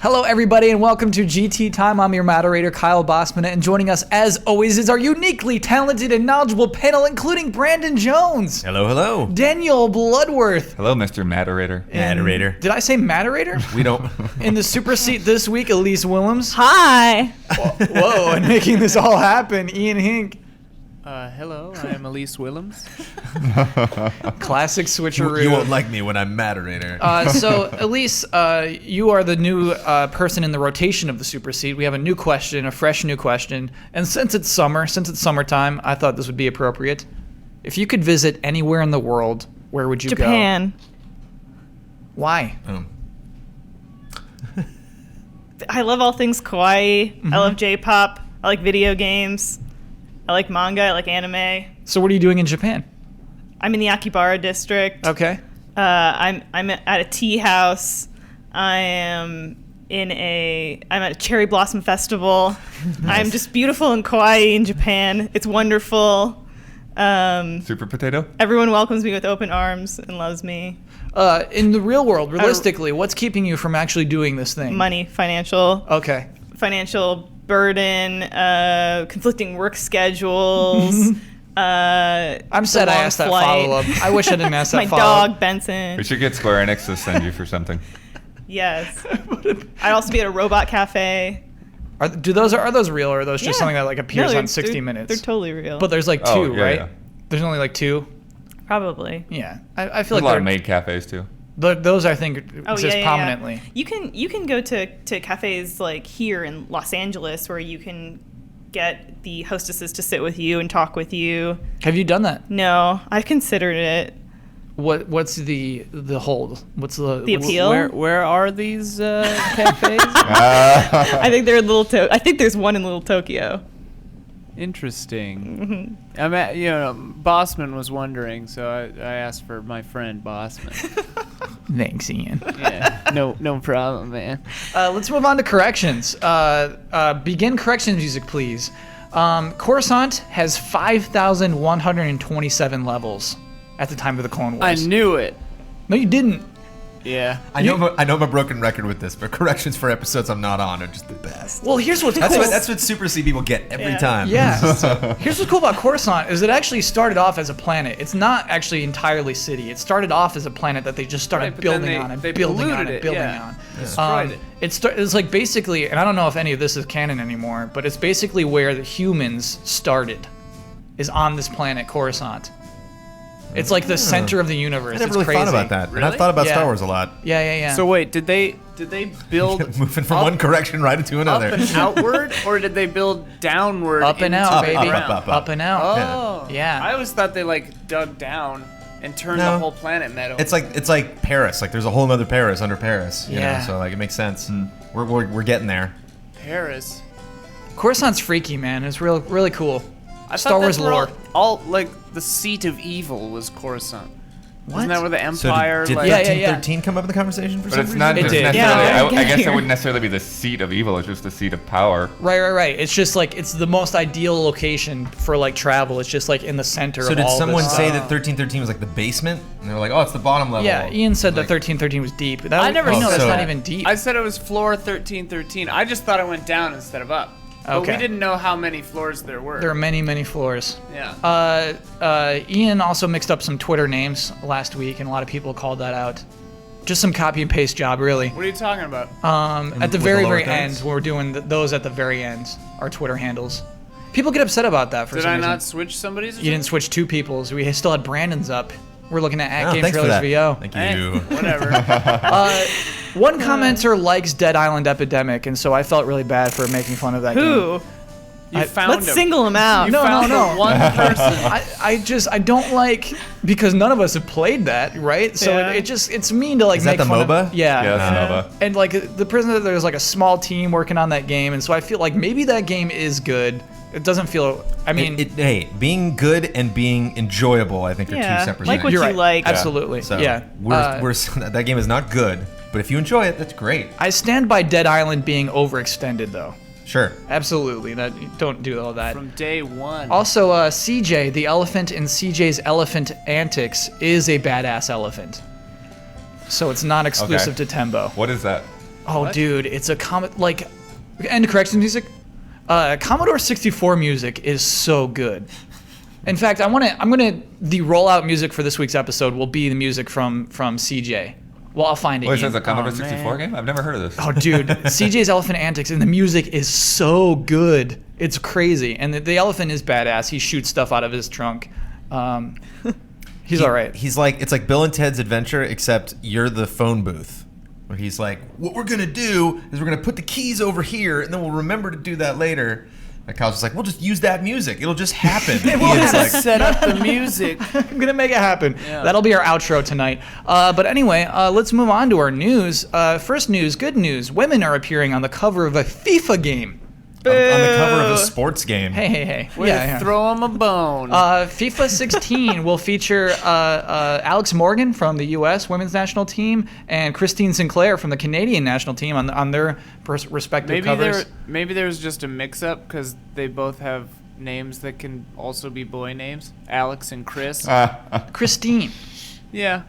Hello, everybody, and welcome to GT Time. I'm your moderator, Kyle Bossman, and joining us, as always, is our uniquely talented and knowledgeable panel, including Brandon Jones. Hello, hello. Daniel Bloodworth. Hello, Mr. Moderator. Moderator. Did I say moderator? We don't. In the super seat this week, Elise Willems. Hi. Whoa, and making this all happen, Ian Hink. Hello, I am Elise Willems. Classic switcheroo. You won't like me when I'm moderator. So, Elise, you are the new person in the rotation of the super seat. We have a new question, a fresh new question. And since it's summertime, I thought this would be appropriate. If you could visit anywhere in the world, where would you go? Japan. Why? I love all things kawaii. I love J-pop. I like video games. I like manga. I like anime. So what are you doing in Japan? I'm in the Akihabara district. Okay. I'm at a tea house. I'm at a cherry blossom festival. I'm just beautiful and kawaii in Japan. It's wonderful. Super Potato? Everyone welcomes me with open arms and loves me. In the real world, realistically, what's keeping you from actually doing this thing? Money, financial burden, conflicting work schedules. I'm sad I asked that follow-up. I wish I didn't ask that My follow-up. dog, Benson. We should get Square Enix to send you for something. Yes. I'd also be at a robot cafe. Are those real, or are those just something that like appears No, on 60 Minutes? They're totally real. But there's like two, Oh, yeah, right? yeah. There's only like two? Probably. Yeah. I feel There's like a lot they're- of maid cafes, too. those I think exist prominently. You can go to cafes like here in Los Angeles where you can get the hostesses to sit with you and talk with you. Have you done that? No, I've considered it. What's the hold? What's The appeal? Where are these cafes? I think they're in I think there's one in Little Tokyo. Interesting. I'm at, Bossman was wondering, so I asked for my friend Bossman. Thanks, Ian. Yeah, no problem, man. Let's move on to corrections. Begin corrections music, please. Coruscant has 5,127 levels at the time of the Clone I Wars. knew it. No, you didn't. Yeah. I know I'm a broken record with this, but corrections for episodes I'm not on are just the best. Well, here's what's cool. That's what Super C people get every time. Yeah. Here's what's cool about Coruscant is it actually started off as a planet. It's not actually entirely city. It started off as a planet that they just started Right, but then building on and they building on polluted and it, building yeah. on. Destroyed it. It's like basically, and I don't know if any of this is canon anymore, but it's basically where the humans started, is on this planet Coruscant. It's like the center of the universe. I never It's really crazy. thought about that. And Really? I've thought about Yeah. Star Wars a lot. Yeah. So wait, did they build Moving from up- one correction right into up another. and outward, or did they build downward? Up and into out, the baby. ground? Up. and out. Oh, Yeah. I always thought they like dug down and turned No. the whole planet metal. It's like Paris. Like there's a whole other Paris under Paris. You Yeah. know, so like it makes sense. We're getting there. Paris. Coruscant's freaky, man. It's really cool. I Star thought Wars that's where lore. all like the seat of evil was Coruscant. What? Isn't that where the So Empire? did like, Yeah. 1313 come up in the conversation for But some it's reason? not It just did. necessarily. Yeah, I guess here. it wouldn't necessarily be the seat of evil. It's just the seat of power. Right. It's just like it's the most ideal location for like travel. It's just like in the center So of did all someone this say stuff. that 1313 was like the basement? And they were like, oh, it's the bottom level. Yeah, Ian said that Like- 1313 was deep. That I was- never no, said that's not that. even deep. I said it was floor 1313. I just thought it went down instead of up. But Okay. we didn't know how many floors there were. There are many floors. Yeah. Ian also mixed up some Twitter names last week, and a lot of people called that out. Just some copy and paste job, really. What are you talking about? At the with very the lower end, things? we're doing those at the very end, our Twitter handles. People get upset about that for Did some I reason. not switch somebody's? Or You didn't something? switch two people's. We still had Brandon's up. We're looking at Oh, Game thanks for Trailers that. VO. Thank Eh, you. whatever. One commenter likes Dead Island Epidemic, and so I felt really bad for making fun of that game. Who? You found Let's him. single him out. You No, found no. the one person. I don't like, because none of us have played that, right? So Yeah. it's mean to like Is that make the fun MOBA? of. Yeah. Yeah, that's Nova. And like the prison, there's like a small team working on that game, and so I feel like maybe that game is good. It doesn't feel. I mean, Hey, being good and being enjoyable, I think, are Yeah, two separate like things. what you're you right. like. Absolutely. So yeah. we're that game is not good, but if you enjoy it, that's great. I stand by Dead Island being overextended, though. Sure. Absolutely. Don't do all that. From day one. Also, CJ, the elephant in CJ's Elephant Antics, is a badass elephant. So it's not exclusive to Tembo. What is that? Oh, What? dude, it's a end corrections music. Commodore 64 music is so good. In fact, the rollout music for this week's episode will be the music from CJ. Well, I'll find it. Wait, is Ian. that a Commodore Oh, 64 man. game? I've never heard of this. Oh, dude, CJ's Elephant Antics, and the music is so good. It's crazy, and the elephant is badass. He shoots stuff out of his trunk. He's all right. He's like, it's like Bill and Ted's Adventure, except you're the phone booth. Where he's like, what we're gonna do is we're gonna put the keys over here, and then we'll remember to do that later. And Kyle's just like, we'll just use that music. It'll just happen. And Ian's like, Set up the music. I'm gonna make it happen. Yeah. That'll be our outro tonight. But anyway, let's move on to our news. First news, good news. Women are appearing on the cover of a FIFA game. on the cover of a sports game. Hey. Way to throw him a bone. FIFA 16 will feature Alex Morgan from the U.S. women's national team and Christine Sinclair from the Canadian national team on their respective covers. Maybe there was just a mix-up because they both have names that can also be boy names. Alex and Chris. Christine. Yeah.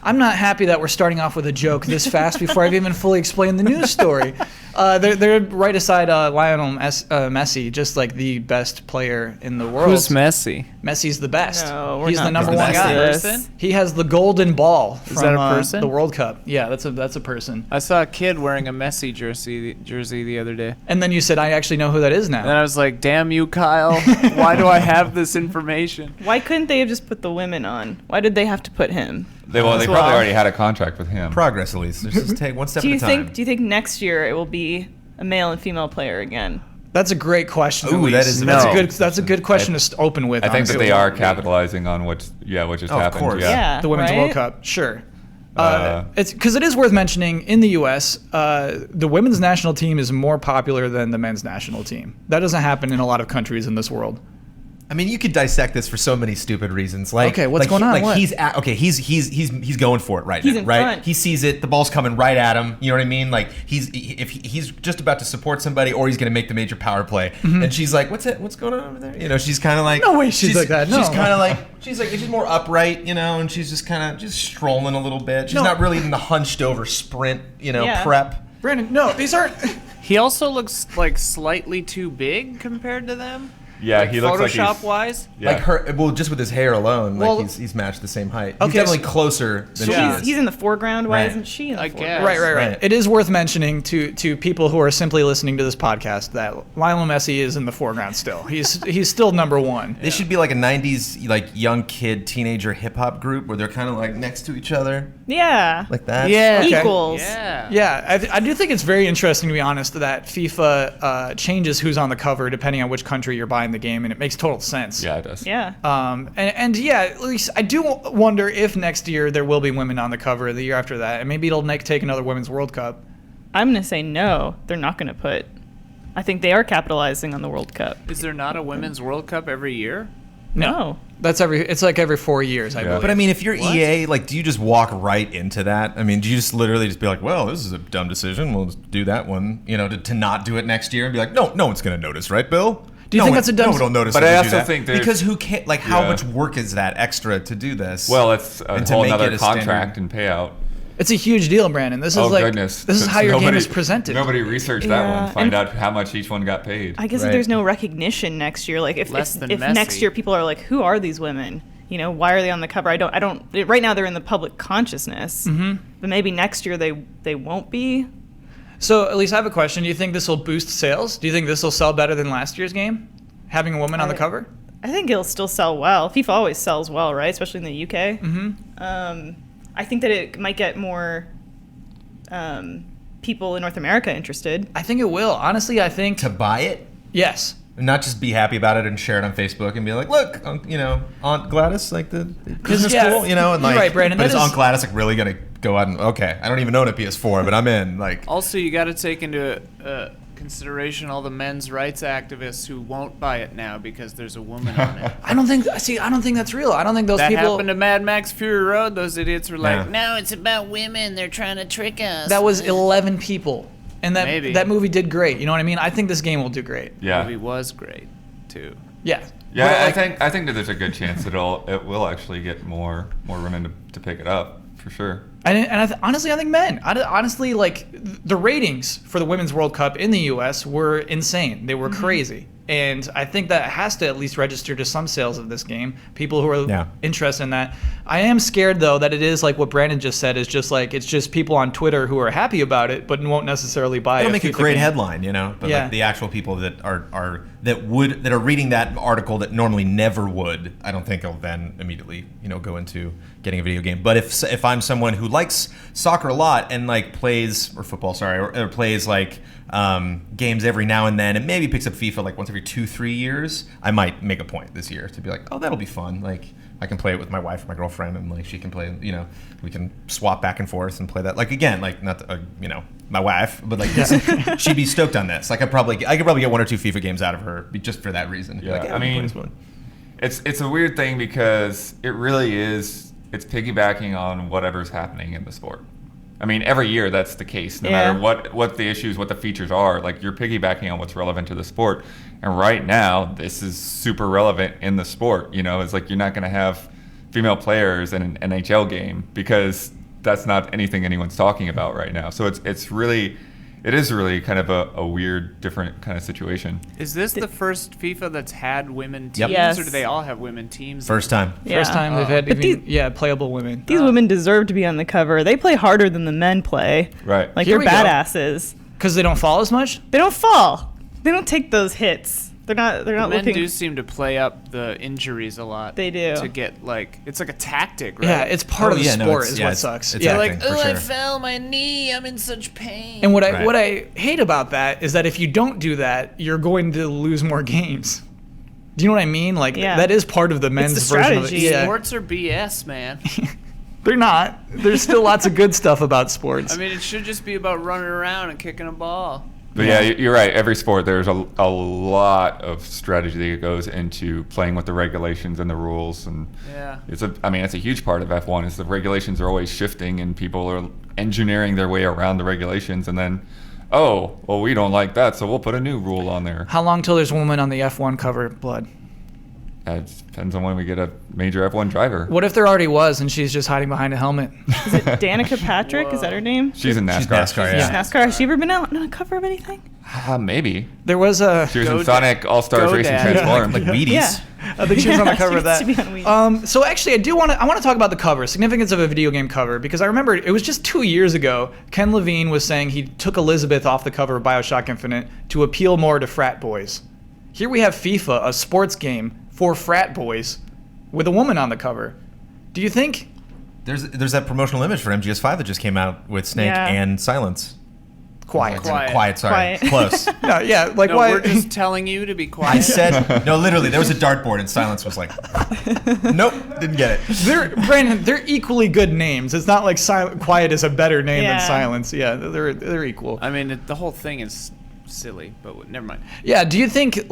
I'm not happy that we're starting off with a joke this fast before I've even fully explained the news story. They're right aside Lionel Messi, just like the best player in the world. Who's Messi? Messi's the best. No, we're He's the not number the one best guy. person? He has the golden ball Is from that a person? the World Cup. Yeah, that's a person. I saw a kid wearing a Messi jersey the other day. And then you said, I actually know who that is now. And I was like, damn you, Kyle. Why do I have this information? Why couldn't they have just put the women on? Why did they have to put him? They probably already had a contract with him. Progress, Elise. Let's just take one step Do at you a time. think next year it will be a male and female player again? That's a great question. Ooh, Elise. that is that's no. a good. That's a good question to open with. I think that honestly. they are capitalizing on what just Oh, of happened. course. Yeah. The Women's right? World Cup, sure. Uh, It's because it is worth mentioning in the U.S. The women's national team is more popular than the men's national team. That doesn't happen in a lot of countries in this world. I mean, you could dissect this for so many stupid reasons. Like, Okay, what's like, going on? Like What? he's going for it right He's now, in right? front. He sees it. The ball's coming right at him. You know what I mean? Like if he's just about to support somebody, or he's going to make the major power play, and she's like, "What's it? What's going on over there?" You know, she's kind of like, No way she's like that, no. She's kind of like she's more upright, you know, and she's just kind of just strolling a little bit. She's No. not really in the hunched over sprint, Yeah. prep. Brandon, no, these aren't. He also looks like slightly too big compared to them. Yeah, like he looks like he's- Photoshop-wise. Yeah. Like her, well, just with his hair alone, Well- like he's matched the same height. Okay, He's definitely so- closer than Yeah. she He's, is. he's in the foreground. Why Right. isn't she in the I foreground? guess. Right. Right. It is worth mentioning to people who are simply listening to this podcast that Lionel Messi is in the foreground still. He's still number one. They should be like a '90s like young kid teenager hip hop group where they're kind of like next to each other, Yeah. like that. Yeah. Okay. Equals. Yeah. Yeah, I do think it's very interesting, to be honest, that FIFA changes who's on the cover depending on which country you're buying the game, and it makes total sense. Yeah, it does. Yeah. And yeah, at least I do wonder if next year there will be women on the cover, the year after that, and maybe it'll take another Women's World Cup. I'm going to say no. They're not going to put. I think they are capitalizing on the World Cup. Is there not a Women's World Cup every year? No. It's like every 4 years, I Yeah. believe. But I mean, if you're What? EA, like, do you just walk right into that? I mean, do you just literally just be like, well, this is a dumb decision. We'll just do that one, to not do it next year and be like, no one's going to notice, right, Bill? Do you think that's a dumb- No one will notice. But if I we also do that. think there's- because who can't? Like, how Yeah. much work is that extra to do this? Well, it's a And to whole make other it a contract standard- and payout. It's a huge deal, Brandon. This is Oh like goodness! this is Since how your game nobody- is presented. Nobody researched that Yeah, one. Find and- out how much each one got paid. I guess Right. if there's no recognition next year, like if Less than next Messi. year people are like, who are these women? Why are they on the cover? I don't. Right now they're in the public consciousness, but maybe next year they won't be. So, at least I have a question. Do you think this will boost sales? Do you think this will sell better than last year's game? Having a woman on the cover? I think it'll still sell well. FIFA always sells well, right? Especially in the UK. I think that it might get more people in North America interested. I think it will. Honestly, I think to buy it, yes. and not just be happy about it and share it on Facebook and be like, look, Aunt Gladys, like the business yeah, school, and you're like, right, Brandon, But that is is- Aunt Gladys like really gonna go out and okay? I don't even own a PS4, but I'm in. Like, Also, you got to take into consideration all the men's rights activists who won't buy it now because there's a woman on it. I don't think that's real. I don't think those That people. happened to Mad Max Fury Road. Those idiots were like, Yeah. "No, it's about women. They're trying to trick us." That was 11 people. And Maybe. that movie did great. You know what I mean? I think this game will do great. The Yeah, movie was great too. Yeah. yeah. But, like, I think that there's a good chance that it will actually get more women to pick it up for sure. And honestly, I think men. Honestly, like the ratings for the Women's World Cup in the U.S. were insane. They were crazy. And I think that has to at least register to some sales of this game. People who are interested in that. I am scared though that it is like what Brandon just said. Is just like it's just people on Twitter who are happy about it, but won't necessarily buy it. It'll make a great headline, you know. But like the actual people that are reading that article that normally never would, I don't think will then immediately go into getting a video game. But if I'm someone who likes soccer a lot and like plays or football, or plays like games every now and then, and maybe picks up FIFA like once every 2-3 years, I might make a point this year to be like, oh, that'll be fun. Like I can play it with my wife or my girlfriend, and like she can play. We can swap back and forth and play that. Like again, like not my wife, but like she'd be stoked on this. Like I could probably get 1 or 2 FIFA games out of her just for that reason. Yeah, like, I mean, it's a weird thing because it really is. It's piggybacking on whatever's happening in the sport. I mean, every year that's the case. No matter what the issues, what the features are, like you're piggybacking on what's relevant to the sport. And right now, this is super relevant in the sport. It's like you're not going to have female players in an NHL game because that's not anything anyone's talking about right now. So it is really kind of a weird, different kind of situation. Is this the first FIFA that's had women teams, Yep. Yes. or do they all have women teams? First time. First time they've had But playable women. These women deserve to be on the cover. They play harder than the men play. Right. Like Here you're we go. badasses. Because they don't fall as much? They don't fall. They don't take those hits. They're not Men looking. do seem to play up the injuries a lot. They do. To get it's like a tactic, right? Yeah, it's part of the sport is what it's- sucks. it's Yeah, acting, like, for sure. fell my knee. I'm in such pain. and what Right. I hate about that is that if you don't do that, you're going to lose more games. Do you know what I mean? Like that is part of the men's the version of it. strategy. Yeah. Sports are BS, man. They're not. There's still lots of good stuff about sports. I mean, it should just be about running around and kicking a ball. But yeah, you're right. Every sport, there's a lot of strategy that goes into playing with the regulations and the rules, and it's a huge part of F1 is the regulations are always shifting, and people are engineering their way around the regulations, and then, we don't like that, so we'll put a new rule on there. How long till there's a woman on the F1 cover, Blood? It depends on when we get a major F1 driver. What if there already was and she's just hiding behind a helmet? Is it Danica Patrick? Is that her name? She's in NASCAR. She's NASCAR, yeah. NASCAR. Has she ever been out on a cover of anything? Maybe. There was a... She was Go in Sonic All-Stars Go Racing Dad. Transformed. Like Wheaties. Yeah. I think she was on the cover of She that. used to be on Wii. So actually, I want to talk about the cover, significance of a video game cover, because I remember it was just 2 years ago. Ken Levine was saying he took Elizabeth off the cover of BioShock Infinite to appeal more to frat boys. Here we have FIFA, a sports game for frat boys, with a woman on the cover. Do you think? There's that promotional image for MGS5 that just came out with Snake Yeah. and Silence. Quiet. Quiet. Sorry. Quiet. Close. No, yeah, like No, why? we're just telling you to be I quiet. said, no, literally, there was a dartboard and Silence was like, nope, didn't get it. Brandon, they're equally good names. It's not like Quiet is a better name than Yeah. Silence. Yeah, they're equal. I mean, the whole thing is silly, but never mind. Yeah, do you think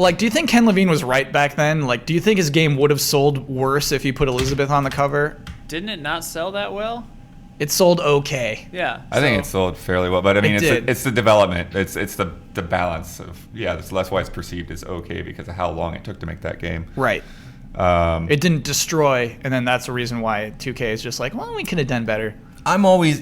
Ken Levine was right back then? Like, do you think his game would have sold worse if he put Elizabeth on the cover? Didn't it not sell that well? It sold okay. Yeah. I think it sold fairly well, but I mean, It did. it's the development. It's the balance of that's why it's perceived as okay because of how long it took to make that game. Right. It didn't destroy, and then that's the reason why 2K is just like, well, we could have done better. I'm always,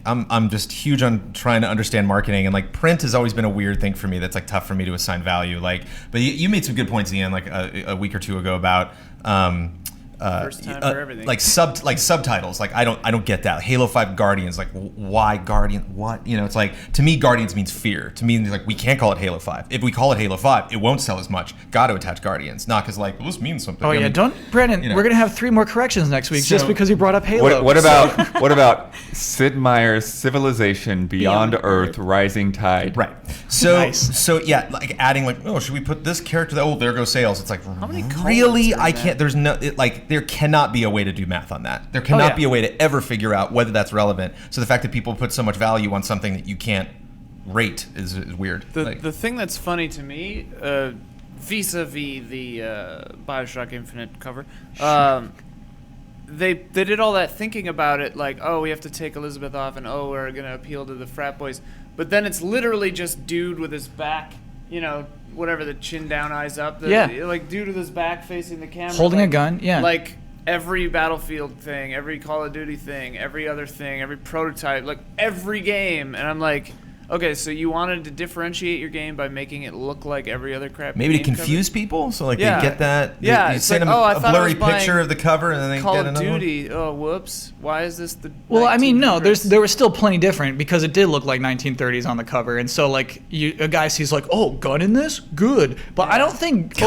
I'm just huge on trying to understand marketing, and like print has always been a weird thing for me. That's like tough for me to assign value. Like, but you made some good points, Ian, like a week or two ago about. First time for everything. Like subtitles. Like I don't get that. Halo 5 Guardians. Like why Guardian? What? It's like to me Guardians means fear. To me, like we can't call it Halo 5. If we call it Halo 5, it won't sell as much. Got to attach Guardians, not because like well, this means something. Oh yeah, Brandon. We're gonna have 3 more corrections next week just So- because you brought up Halo. What about Sid Meier's Civilization Beyond Earth Rising Tide? Right. So Nice. so yeah, like adding like should we put this character? There goes sales. It's like many colons really are in I that? can't. There's no there cannot be a way to do math on that. There cannot yeah. be a way to ever figure out whether that's relevant. So the fact that people put so much value on something that you can't rate is weird. The thing that's funny to me, vis-a-vis the BioShock Infinite cover, they did all that thinking about it, like, oh, we have to take Elizabeth off, and oh, we're gonna appeal to the frat boys. But then it's literally just dude with his back, whatever, the chin down, eyes up. Yeah. Like dude with his back facing the camera, Holding a like- gun, yeah. Like every Battlefield thing, every Call of Duty thing, every other thing, every prototype, like every game. And I'm like, okay, so you wanted to differentiate your game by making it look like every other crap. Maybe to game confuse cover? people, so like Yeah. they get that. Yeah, you it's send like, them oh, I a thought I blurry was buying picture of the cover, and then they Call get of another one. Duty. Oh, whoops! Why is this the? Well, I mean, no, 1900s? there was still plenty different because it did look like 1930s on the cover, and so like a guy sees like, oh, gun in this, good, but I don't think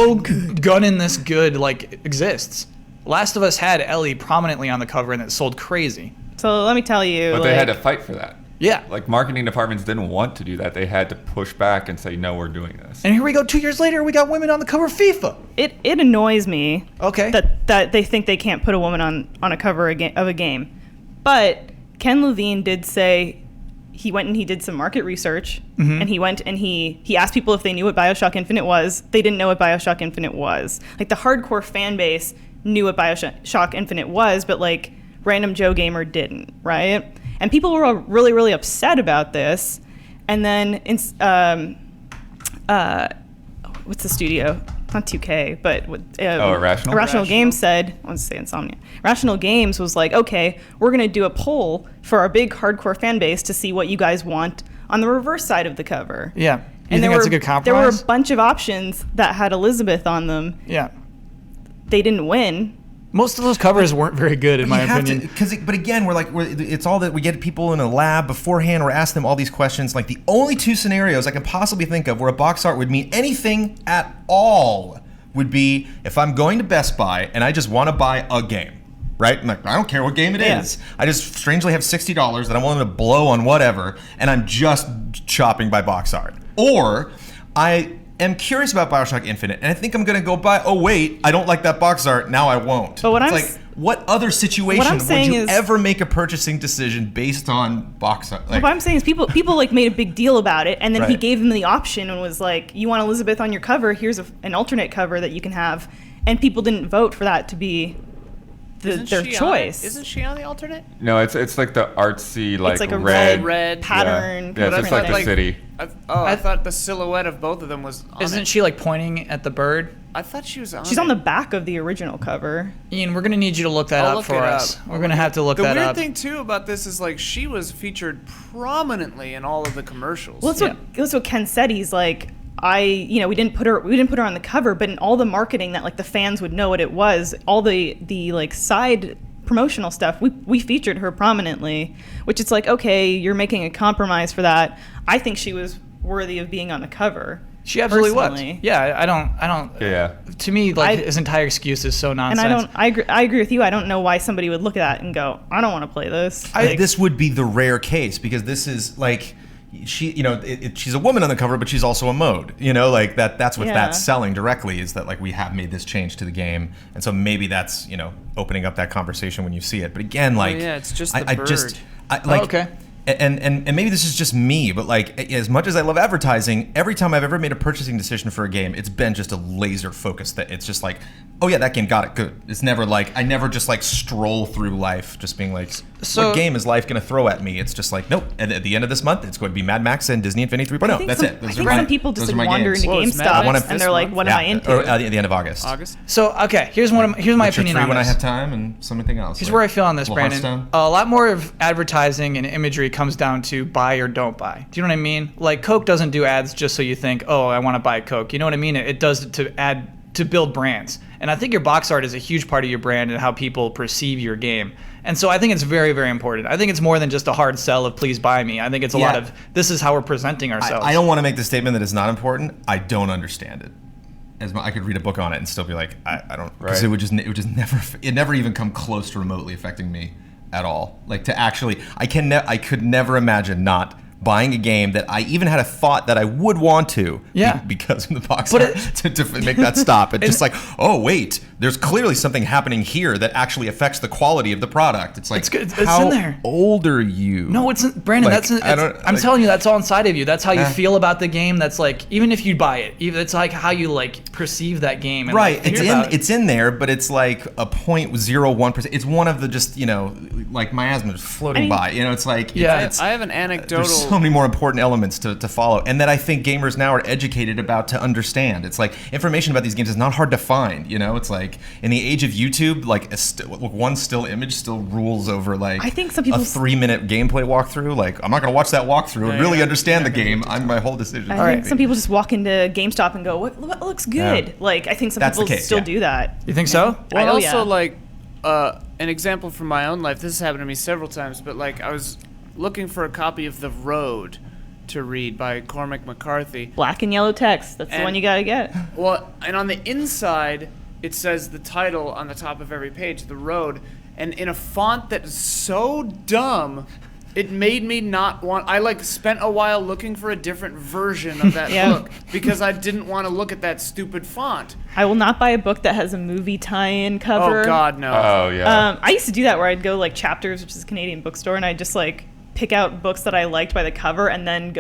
gun in this good like exists. Last of Us had Ellie prominently on the cover, and it sold crazy. So let me tell you, But like, they had to fight for that. Yeah, Like marketing departments didn't want to do that. They had to push back and say, no, we're doing this. and here we go. 2 years later, we got women on the cover of FIFA. it annoys me Okay. that they think they can't put a woman on a cover of a game. But Ken Levine did say he went and he did some market research, and he went and he asked people if they knew what BioShock Infinite was. They didn't know what BioShock Infinite was. Like the hardcore fan base knew what BioShock Infinite was, but like random Joe gamer didn't, right? And people were all really, really upset about this. And then what's the studio? Not 2K, but Irrational? Irrational Games said, I want to say Insomnia. Irrational Games was like, okay, we're going to do a poll for our big hardcore fan base to see what you guys want on the reverse side of the cover. Yeah. You And think that's a good there were compromise? a bunch of options that had Elizabeth on them. Yeah. They didn't win. Most of those covers weren't very good, in my opinion. But again, it's all that we get people in a lab beforehand. We're asking them all these questions. Like the only two scenarios I can possibly think of where a box art would mean anything at all would be if I'm going to Best Buy and I just want to buy a game, right? I'm like, I don't care what game it is. I just strangely have $60 that I'm willing to blow on whatever, and I'm just shopping by box art. Or I am curious about BioShock Infinite, and I think I'm going to go buy, oh wait, I don't like that box art, now I won't. But what it's I'm like, what other situation would saying you is- ever make a purchasing decision based on box art? Like, What I'm saying is people like made a big deal about it, and then he Right. gave them the option and was like, you want Elizabeth on your cover, here's an alternate cover that you can have. And people didn't vote for that to be Isn't their she on it? choice. Isn't she on the alternate? No, it's like the artsy, like, It's like a red pattern. Yeah, kind it's of just like the thing. city. I thought the silhouette of both of them was on Isn't it. she like pointing at the bird? I thought she was on She's it. on the back of the original cover. Ian, we're gonna need you to look that I'll up look for it us. up. We're gonna have to look The that weird up. thing too about this is like she was featured prominently in all of the commercials. Well, that's what Ken said. He's like, we didn't put her on the cover, but in all the marketing that like the fans would know what it was, all the like side promotional stuff, we featured her prominently, which it's like, okay, you're making a compromise for that. I think she was worthy of being on the cover. She absolutely personally. was. Yeah, I don't. Yeah. To me, like I- his entire excuse is so And nonsense. I agree with you. I don't know why somebody would look at that and go, I don't want to play this. Like, this would be the rare case because this is like she, she's a woman on the cover, but she's also a mode. Like that's what Yeah. that's selling directly is that like we have made this change to the game, and so maybe that's opening up that conversation when you see it. But again, like yeah, it's just I the just bird. like okay. And maybe this is just me, but like as much as I love advertising, every time I've ever made a purchasing decision for a game, it's been just a laser focus that it's just like, oh yeah, that game got it, good. It's never like I never just like stroll through life just being like, So- what game is life going to throw at me? It's just like, nope. And at the end of this month, it's going to be Mad Max and Disney Infinity 3.0. think That's some- it. I Those think are my- some people just those are like my wander games. into Whoa, is Mad GameStop Max and this they're like, month? what am I into? Or at the end of August. August. So okay, here's my Witcher opinion 3 on when I this. have time and something else. Here's like where I feel on this, little Brandon. Hearthstone. A lot more of advertising and imagery comes down to buy or don't buy. Do you know what I mean? Like Coke doesn't do ads just so you think, oh, I want to buy Coke. You know what I mean? It does it to build brands. And I think your box art is a huge part of your brand and how people perceive your game. And so I think it's very, very important. I think it's more than just a hard sell of please buy me. I think it's a lot Yeah. of this is how we're presenting ourselves. I don't want to make the statement that it's not important. I don't understand it. I could read a book on it and still be like, I don't, because Right. it would just never even come close to remotely affecting me at all. Like to actually, I could never imagine not buying a game that I even had a thought that I would want to, Yeah. because of the box But art, to make that stop. It's just like, oh wait, there's clearly something happening here that actually affects the quality of the product. It's like, It's good. It's in how there. old are you? No, it's Brandon. Like, That's I don't- I'm like- telling you, that's all inside of you. That's how you Eh. feel about the game. That's like even if you buy it, even it's like how you like perceive that game. And, Right, like, think about it. it's in there, but it's like a 0.01%. It's one of the just like miasmas floating I mean- by. It's like Yeah, it's, I have an anecdotal. there's so many more important elements to follow, and that I think gamers now are educated about to understand. It's like information about these games is not hard to find. You know, it's like in the age of YouTube, like one still image still rules over like I think some people a 3-minute gameplay walkthrough. Like, I'm not going to watch that walkthrough and really understand the game. My whole decision. I think some people just walk into GameStop and go, what looks good? Yeah. Like, I think some That's the people case, still yeah. do that. You think so? Well, Oh, also yeah. like an example from my own life. This has happened to me several times, but like I was looking for a copy of The Road to read by Cormac McCarthy. Black and yellow text. That's the And- one you gotta get. Well, and on the inside, it says the title on the top of every page, The Road, and in a font that is so dumb, it made me not want. I like spent a while looking for a different version of that Yeah. book because I didn't want to look at that stupid font. I will not buy a book that has a movie tie-in cover. Oh God, no. Oh yeah. I used to do that where I'd go like Chapters, which is a Canadian bookstore, and I'd just like pick out books that I liked by the cover and then go.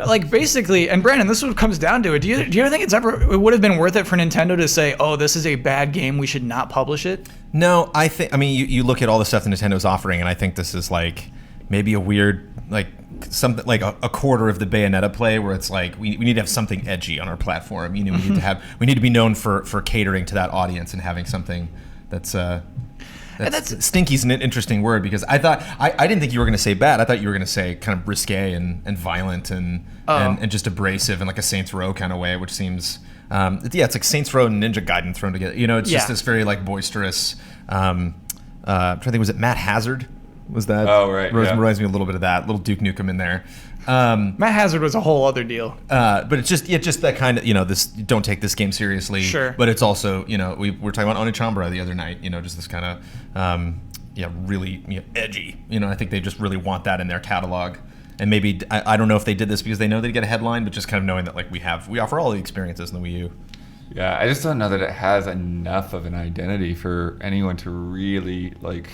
Like basically, and Brandon, this is what comes down to it. Do you ever think it would have been worth it for Nintendo to say, "Oh, this is a bad game, we should not publish it"? No, I mean, you look at all the stuff that Nintendo's offering, and I think this is like maybe a weird, like something like a quarter of the Bayonetta play, where it's like we need to have something edgy on our platform. You know, we need to be known for catering to that audience and having something that's stinky's an interesting word, because I thought I didn't think you were going to say bad. I thought you were going to say kind of risque and violent and just abrasive in like a Saints Row kind of way, which seems it's like Saints Row and Ninja Gaiden thrown together. You know, it's just this very like boisterous. I'm trying to think, was it Matt Hazard? Was that? Oh, right, yeah. Reminds me a little bit of that. Little Duke Nukem in there. Matt Hazard was a whole other deal. But it's just that kind of, you know, this, don't take this game seriously. Sure. But it's also, you know, we were talking about Onichambra the other night, you know, just this kind of, really edgy. You know, I think they just really want that in their catalog. And maybe, I don't know if they did this because they know they'd get a headline, but just kind of knowing that, like, we offer all the experiences in the Wii U. Yeah, I just don't know that it has enough of an identity for anyone to really, like,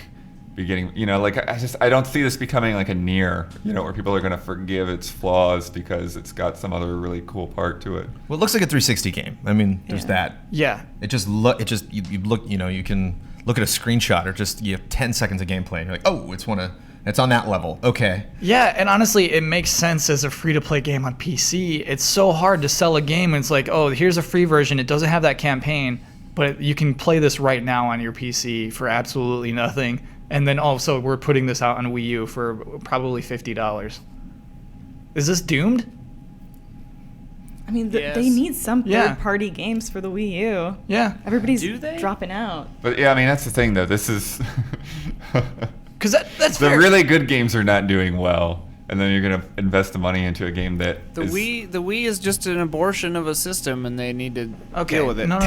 be getting, you know, like, I don't see this becoming like a Nier, you know, where people are going to forgive its flaws because it's got some other really cool part to it. Well, it looks like a 360 game. I mean, there's that. Yeah. You look, you know, you can look at a screenshot or just, you have 10 seconds of gameplay and you're like, oh, it's on that level. Okay. Yeah, and honestly, it makes sense as a free-to-play game on PC. It's so hard to sell a game, and it's like, oh, here's a free version. It doesn't have that campaign, but you can play this right now on your PC for absolutely nothing. And then also, we're putting this out on Wii U for probably $50. Is this doomed? I mean, Yes. they need some Yeah. third-party games for the Wii U. Yeah. Everybody's Do they? dropping out. But yeah, I mean that's the thing though. This is Because that's the fair. really good games are not doing well, and then you're gonna invest the money into a game that The is- Wii is just an abortion of a system, and they need to Okay. deal with it. No.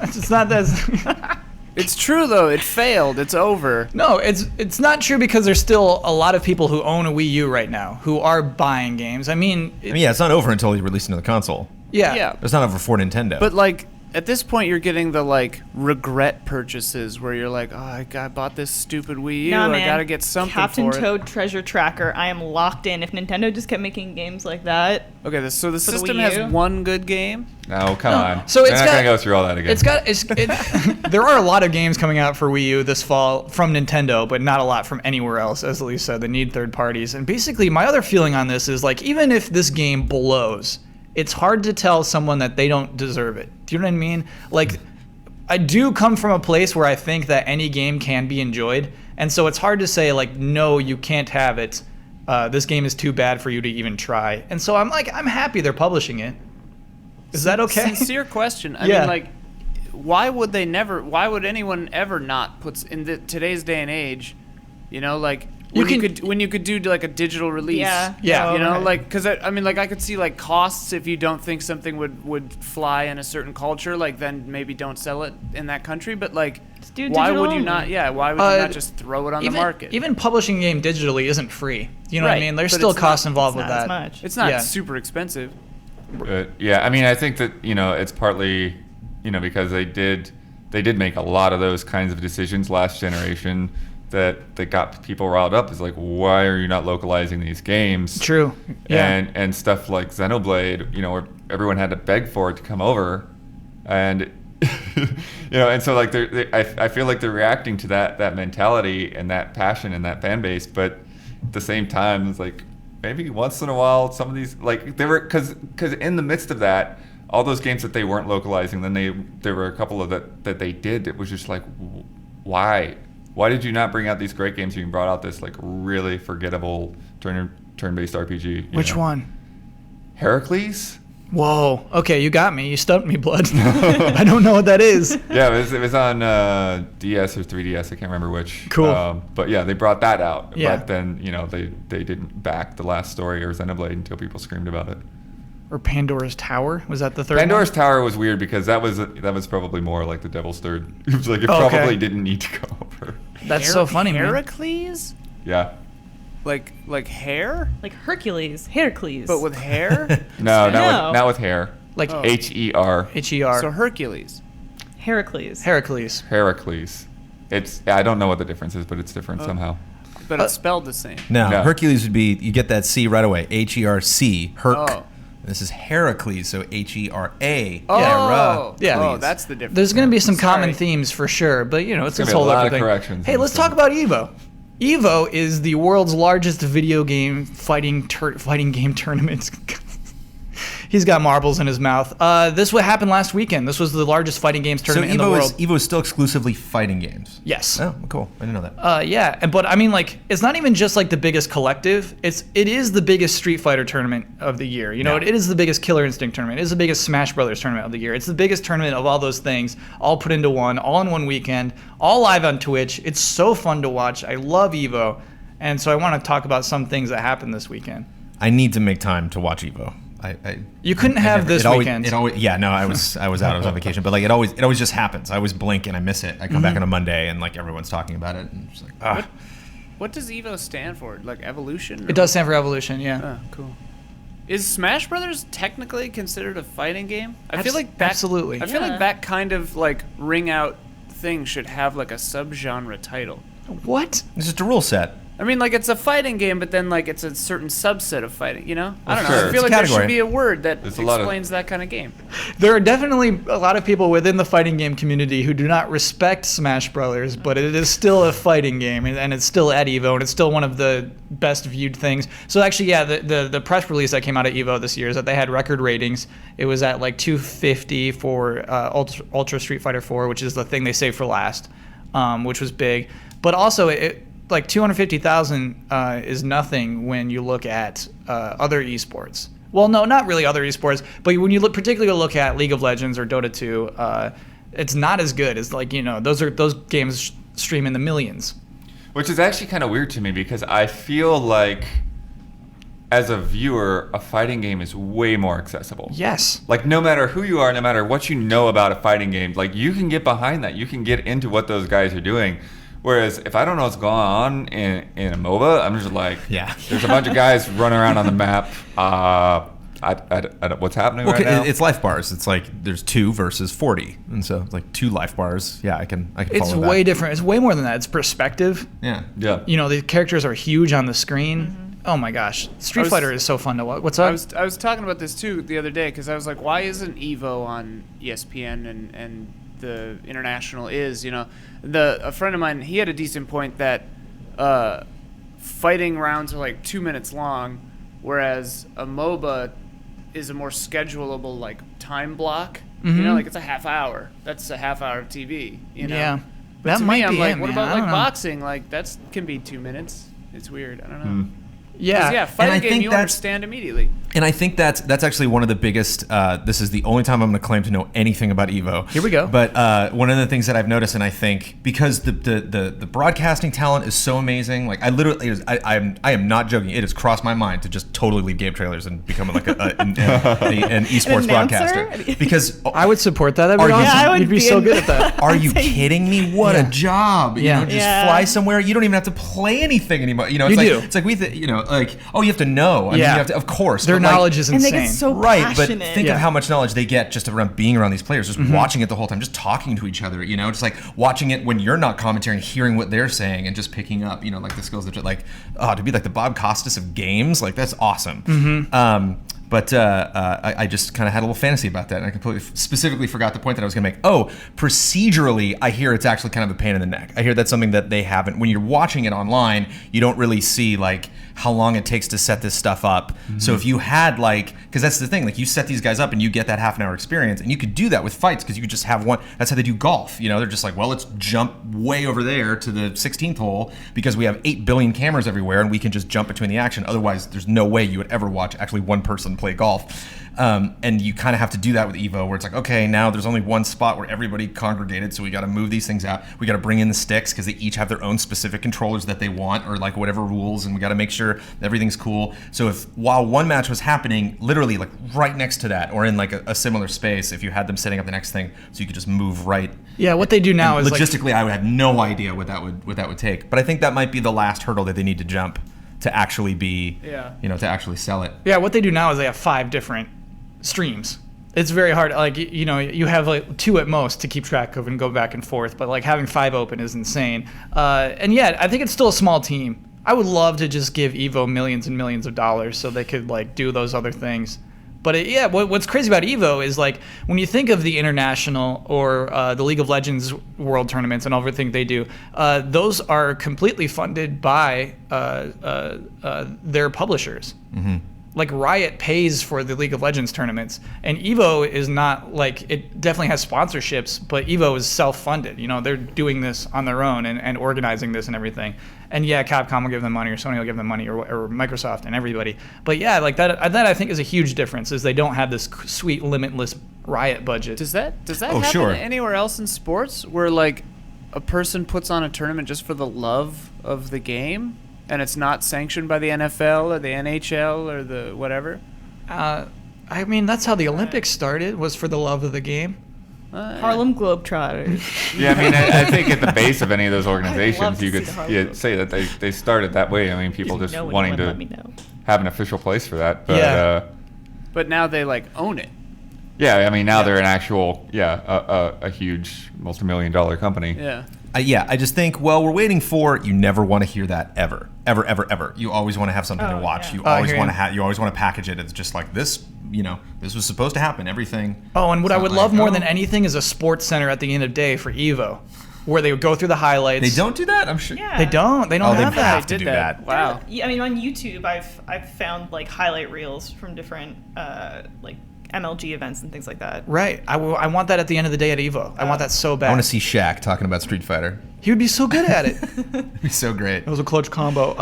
It's not that. It's true though. It failed. It's over. No, it's not true because there's still a lot of people who own a Wii U right now who are buying games. I mean, Yeah, it's not over until you release another console. yeah. Yeah. It's not over for Nintendo. But like at this point, you're getting the like regret purchases where you're like, oh, I bought this stupid Wii U. Nah, I man. gotta get something Captain for Toad Treasure Tracker. I am locked in. If Nintendo just kept making games like that, it. Okay, so the For the system Wii has U? one good game. No, come No, on. so We're it's not got- gonna go through all that again. There are a lot of games coming out for Wii U this fall from Nintendo, but not a lot from anywhere else, as Elise said. They need third parties. And basically, my other feeling on this is like, even if this game blows, it's hard to tell someone that they don't deserve it. Do you know what I mean? Like, I do come from a place where I think that any game can be enjoyed. And so it's hard to say, like, no, you can't have it. This game is too bad for you to even try. And so I'm happy they're publishing it. Is that okay? Sincere question. I Yeah. mean, like, why would they never? Why would anyone ever not put in today's day and age? You know, like when you could do like a digital release. yeah. Yeah. You know, okay. like, because I mean, like, I could see like costs if you don't think something would fly in a certain culture, like then maybe don't sell it in that country. But like, Just do why digital would you only. not? Yeah, why would you not just throw it on the market? Even publishing a game digitally isn't free. You know what I Right, mean? There's but still it's costs not- involved It's with not that. as much. it's not yeah. super expensive. But yeah, I mean, I think that it's partly, because they did make a lot of those kinds of decisions last generation that got people riled up. Is like, why are you not localizing these games? True. Yeah. And stuff like Xenoblade, where everyone had to beg for it to come over, and and so like I feel like they're reacting to that mentality and that passion and that fan base, but at the same time, it's like maybe once in a while some of these like they were because in the midst of that, all those games that they weren't localizing, then there were a couple of that they did. It was just like, why did you not bring out these great games? You brought out this like really forgettable turn-based RPG. Which one? Heracles. Whoa. Okay, you got me. You stumped me, Blood. I don't know what that is. Yeah, it was on DS or 3DS. I can't remember which. Cool. But yeah, they brought that out. Yeah. But then they didn't back the last story or Xenoblade until people screamed about it. Or Pandora's Tower? Was that the third Pandora's one? Tower was weird because that was probably more like the Devil's Third. It was like it Oh, okay. probably didn't need to go over. That's so funny, man. Heracles? Yeah. Like hair? Like Hercules. But with hair? No, No. not with hair. Like Oh. H-E-R. H-E-R. So Hercules. Heracles. Heracles. Heracles. I don't know what the difference is, but it's different somehow. But it's spelled the same. now, Yeah. Hercules would be, you get that C right away. H-E-R-C. Herc. Oh. This is Heracles, so H-E-R-A. Oh, Hera- Yeah. Oh, that's the difference. There's going to be some common Sorry. themes for sure, but it's gonna this be a whole lot other of thing. corrections Hey, in let's this talk thing. about Evo. Evo is the world's largest video game fighting game tournament. He's got marbles in his mouth. This what happened last weekend. This was the largest fighting games So tournament in the world. Evo is still exclusively fighting games. Yes. Oh, cool. I didn't know that. Yeah, but I mean, like, it's not even just like the biggest collective. It is the biggest Street Fighter tournament of the year. Yeah. It is the biggest Killer Instinct tournament. It is the biggest Smash Brothers tournament of the year. It's the biggest tournament of all those things, all put into one, all in one weekend, all live on Twitch. It's so fun to watch. I love Evo, and so I want to talk about some things that happened this weekend. I need to make time to watch Evo. You couldn't have this weekend. I was out. I was on vacation, but like it always just happens. I always blink and I miss it. I come back on a Monday and like everyone's talking about it, and it's like, ah. What does Evo stand for? Like evolution? It does stand for evolution, yeah. Oh, cool. Is Smash Brothers technically considered a fighting game? I feel like that. Absolutely. I feel Yeah. like that kind of like ring out thing should have like a subgenre title. What? It's just a rule set. I mean, like it's a fighting game, but then like it's a certain subset of fighting. I don't know. sure. I feel It's like a there should category. be a word that There's a lot of- explains that kind of game. There are definitely a lot of people within the fighting game community who do not respect Smash Brothers, but it is still a fighting game, and it's still at EVO, and it's still one of the best viewed things. So actually, yeah, the press release that came out of EVO this year is that they had record ratings. It was at like 250 for Ultra Street Fighter 4, which is the thing they saved for last, which was big. But also, like 250,000 is nothing when you look at other esports. Well, no, not really other esports, but when you particularly look at League of Legends or Dota 2, it's not as good as like those games stream in the millions. Which is actually kind of weird to me because I feel like, as a viewer, a fighting game is way more accessible. Yes. Like, no matter who you are, no matter what you know about a fighting game, like, you can get behind that. You can get into what those guys are doing. Whereas, if I don't know what's going on in a MOBA, I'm just like, Yeah. there's a bunch of guys running around on the map. What's happening right now? It's life bars. It's like there's 2 versus 40, and so it's like 2 life bars. Yeah, I can It's follow that. way different. It's way more than that. It's perspective. Yeah. Yeah. The characters are huge on the screen. Oh my gosh, Street Fighter is so fun to watch. What's up? I was talking about this too the other day because I was like, why isn't Evo on ESPN and the international is? A friend of mine, he had a decent point that fighting rounds are like 2 minutes long, whereas a MOBA is a more schedulable like time block. Like it's a half hour. That's a half hour of TV. Yeah. But That to might me, I'm be like, it, what man. about I like don't know. boxing? Like that's can be 2 minutes. It's weird. I don't know. 'Cause, Yeah. yeah, fighting I game think you that's- understand immediately. And I think that's actually one of the biggest. This is the only time I'm going to claim to know anything about Evo. Here we go. But one of the things that I've noticed, and I think because the broadcasting talent is so amazing, like I literally, I am not joking. It has crossed my mind to just totally leave game trailers and become like an esports announcer? broadcaster. Because I would support that. That'd Are be you- awesome. Yeah, I would You'd be be so in good at that. are you kidding me? What Yeah. a job! Yeah. Just Yeah. fly somewhere. You don't even have to play anything anymore. It's You like do. it's like like you have to know. I mean, Yeah. you have to, of course. Their but, like, knowledge is And insane. they get so Right, passionate. but think Yeah. of how much knowledge they get just around being around these players, just Mm-hmm. watching it the whole time, just talking to each other, just like watching it when you're not commentating, hearing what they're saying, and just picking up, like the skills that, like, to be like the Bob Costas of games, like that's awesome. Mm-hmm. But I just kind of had a little fantasy about that, and I completely specifically forgot the point that I was going to make. Oh, procedurally, I hear it's actually kind of a pain in the neck. I hear that's something that they haven't. When you're watching it online, you don't really see like how long it takes to set this stuff up. So if you had because that's the thing, like you set these guys up and you get that half an hour experience, and you could do that with fights because you could just have one. That's how they do golf. They're just like, well, let's jump way over there to the 16th hole because we have 8 billion cameras everywhere and we can just jump between the action. Otherwise, there's no way you would ever watch actually one person play golf. And you kind of have to do that with Evo, where it's like, okay, now there's only one spot where everybody congregated, so we got to move these things out. We got to bring in the sticks because they each have their own specific controllers that they want, or like whatever rules, and we got to make sure that everything's cool. So if while one match was happening, literally like right next to that, or in like a similar space, if you had them setting up the next thing, so you could just move right. Yeah, what they do now is Logistically, I would have no idea what that would take. But I think that might be the last hurdle that they need to jump to actually be, to actually sell it. what they do now is they have 5 different streams. It's very hard. Like you have like 2 at most to keep track of and go back and forth. But like having 5 open is insane. And yeah, I think it's still a small team. I would love to just give Evo millions and millions of dollars so they could like do those other things. But what's crazy about Evo is like when you think of the international or the League of Legends world tournaments and everything they do, those are completely funded by their publishers. Mm-hmm. Like Riot pays for the League of Legends tournaments, and Evo is not like, it definitely has sponsorships, but Evo is self-funded. They're doing this on their own and organizing this and everything. And yeah, Capcom will give them money, or Sony will give them money, or Microsoft and everybody. But yeah, like that I think is a huge difference, is they don't have this sweet limitless Riot budget. Does that Oh, happen sure. anywhere else in sports where like a person puts on a tournament just for the love of the game and it's not sanctioned by the NFL or the NHL or the whatever? I mean, that's how the Olympics started, was for the love of the game. Harlem Globetrotters. Yeah, I mean, I think at the base of any of those love organizations, to you see could the Harlem say that they started that way. I mean, people just know wanting anyone, let me to know. have an official place for that. But Yeah. But now they like own it. yeah, I mean, now they're an actual, a huge multi-million-dollar company. Yeah. I just think, well, we're waiting for. You never want to hear that ever. You always want to have something to Oh, watch. yeah. You I always hear want you. to You always want to package it. It's just like this. This was supposed to happen. Everything. Oh, and what It's I not would like, love more oh. than anything is a sports center at the end of the day for Evo, where they would go through the highlights. They don't do that. I'm sure. Yeah. They don't. They don't Oh, they have have that. to Did do that. Wow. Yeah, I mean, on YouTube, I've found like highlight reels from different like MLG events and things like that. Right. I want that at the end of the day at Evo. I want that so bad. I want to see Shaq talking about Street Fighter. He would be so good at it. It'd be so great. It was a clutch combo.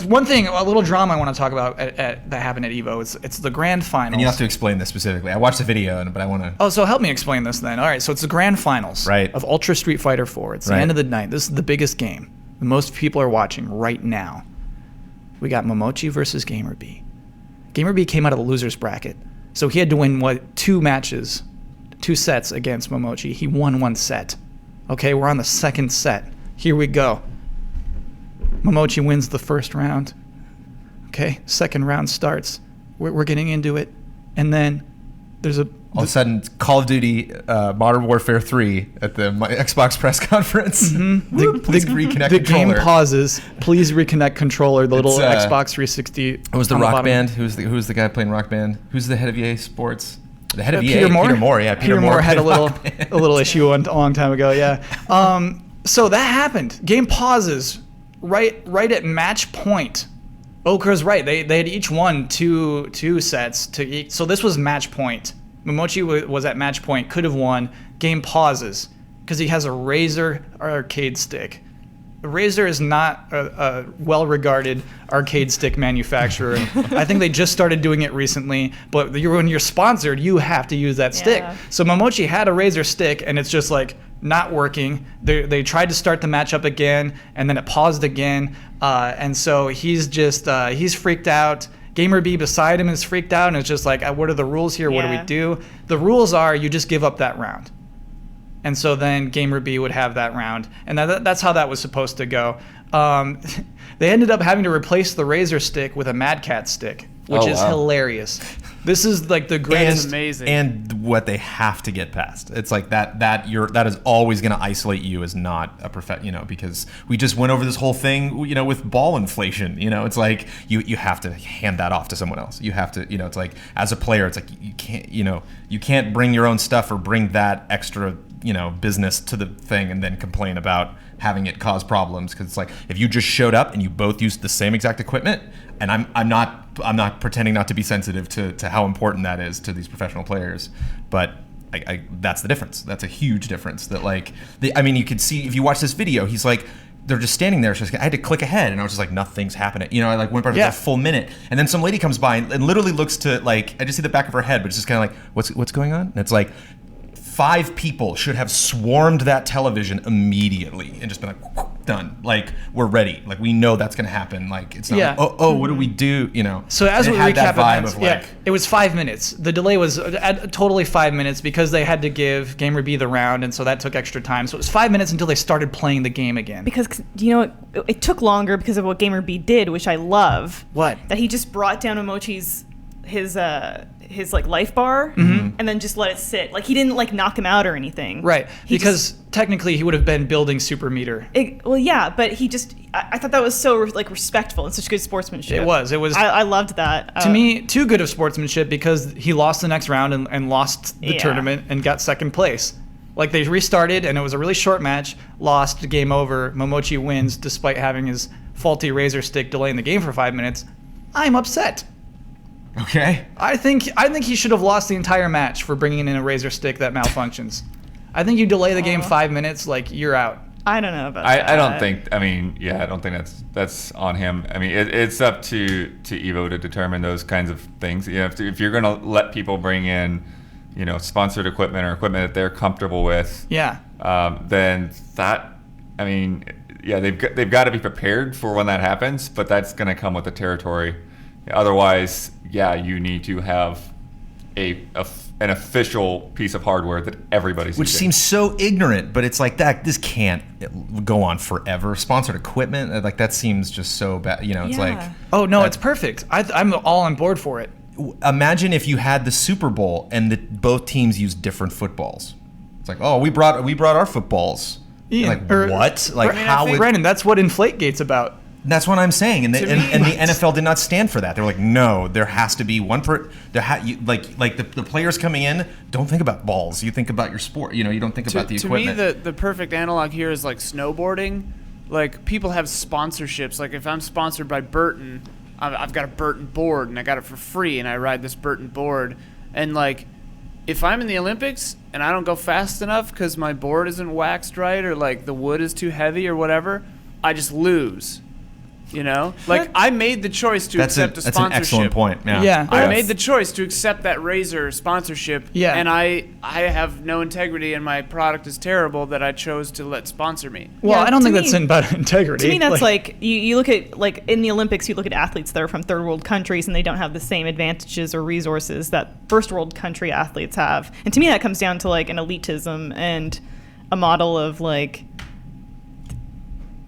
One thing, a little drama I want to talk about that happened at Evo. It's the grand finals. And you have to explain this specifically. I watched the video, but I want to. Oh, so help me explain this then. All right, so it's the grand finals Right. of Ultra Street Fighter 4. It's the Right. end of the night. This is the biggest game. The most people are watching right now. We got Momochi versus Gamer B. Gamer B came out of the losers bracket, so he had to win 2 sets against Momochi. He won 1 set. Okay, we're on the second set. Here we go. Momochi wins the first round. Okay, second round starts. We're getting into it, and then there's a All of a sudden, Call of Duty Modern Warfare 3 at the Xbox press conference. Please reconnect the controller. game pauses. Please reconnect controller. The little It's, Xbox 360. It was the on Rock bottom. Band. Who's the guy playing Rock Band? Who's the head of EA Sports? The head of EA. Peter Moore. Peter Moore. Yeah, Peter Moore had a played little Rock Band. a little issue a long time ago. Yeah. So that happened. Game pauses right at match point. Okra's right. They had each won two sets to each. So this was match point. Momochi was at match point. Could have won. Game pauses because he has a Razer arcade stick. Razer is not a well-regarded arcade stick manufacturer. I think they just started doing it recently. But when you're sponsored, you have to use that stick. Yeah. So Momochi had a Razer stick, and it's just like not working. They tried to start the match up again, and then it paused again. And so he's freaked out. Gamer B beside him is freaked out, and it's just like, what are the rules here? What do we Yeah. do? The rules are you just give up that round. And so then Gamer B would have that round. And that's how that was supposed to go. They ended up having to replace the Razer stick with a Mad Cat stick, which Oh, is wow. hilarious. This is like the It's greatest. amazing. And what they have to get past. It's like that is always going to isolate you as not a because we just went over this whole thing, with ball inflation. It's like you have to hand that off to someone else. You have to, it's like as a player, it's like you can't bring your own stuff or bring that extra, business to the thing and then complain about having it cause problems, because it's like if you just showed up and you both used the same exact equipment, and I'm not pretending not to be sensitive to how important that is to these professional players, but I that's the difference. That's a huge difference. That you could see if you watch this video, he's like, they're just standing there. So I had to click ahead, and I was just like, nothing's happening. I went by for Yeah. a full minute, and then some lady comes by and literally looks to I just see the back of her head, but it's just kind of like, what's going on? And it's like 5 people should have swarmed that television immediately and just been like, done. Like, we're ready. Like, we know that's going to happen. Like, it's not Yeah. like, what do we do? So as And we it had that recap vibe events, of like, it was 5 minutes. The delay was totally 5 minutes because they had to give Gamer B the round, and so that took extra time. So it was 5 minutes until they started playing the game again. Because it took longer because of what Gamer B did, which I love. What? That he just brought down Momochi's his like life bar and then just let it sit. Like he didn't like knock him out or anything. Right, He because technically he would have been building super meter. well, yeah, but he just I thought that was so respectful and such good sportsmanship. It was. I loved that. To me, too good of sportsmanship because he lost the next round and lost the Yeah. tournament and got second place. Like they restarted and it was a really short match, lost, game over. Momochi wins despite having his faulty Razer stick delaying the game for 5 minutes. I'm upset. okay. I think he should have lost the entire match for bringing in a Razer stick that malfunctions. I think you delay the game 5 minutes, like you're out. I don't know about that. I don't think. I don't think that's on him. I mean, it's up to Evo to determine those kinds of things. If you're gonna let people bring in, sponsored equipment or equipment that they're comfortable with, Yeah. then that, they've got to be prepared for when that happens. But that's gonna come with the territory. Otherwise, you need to have an official piece of hardware that everybody's Which using. seems so ignorant, but it's like that. This can't go on forever. Sponsored equipment, like that seems just so bad. It's Yeah. like, Oh no, it's perfect. I'm all on board for it. imagine if you had the Super Bowl and both teams used different footballs. It's like, we brought our footballs. Ian, Like or- what? Like how? Brandon, that's what Inflategate's about. That's what I'm saying, and the, To me, and the NFL did not stand for that. They were like, no, there has to be one per. The players coming in don't think about balls. You think about your sport. You don't think about the to equipment. me, the perfect analog here is like snowboarding. Like people have sponsorships. Like if I'm sponsored by Burton, I've got a Burton board and I got it for free, and I ride this Burton board. And like, if I'm in the Olympics and I don't go fast enough because my board isn't waxed right or like the wood is too heavy or whatever, I just lose. You know, like I made the choice to accept a sponsorship. That's an excellent point. Yeah. I made the choice to accept that Razer sponsorship. Yeah. And I have no integrity and my product is terrible that I chose to let sponsor me. Well, Yeah, I don't to think me- that's in about integrity. To me, that's like you look at like in the Olympics, you look at athletes that are from third world countries and they don't have the same advantages or resources that first world country athletes have. And to me, that comes down to like an elitism and a model of like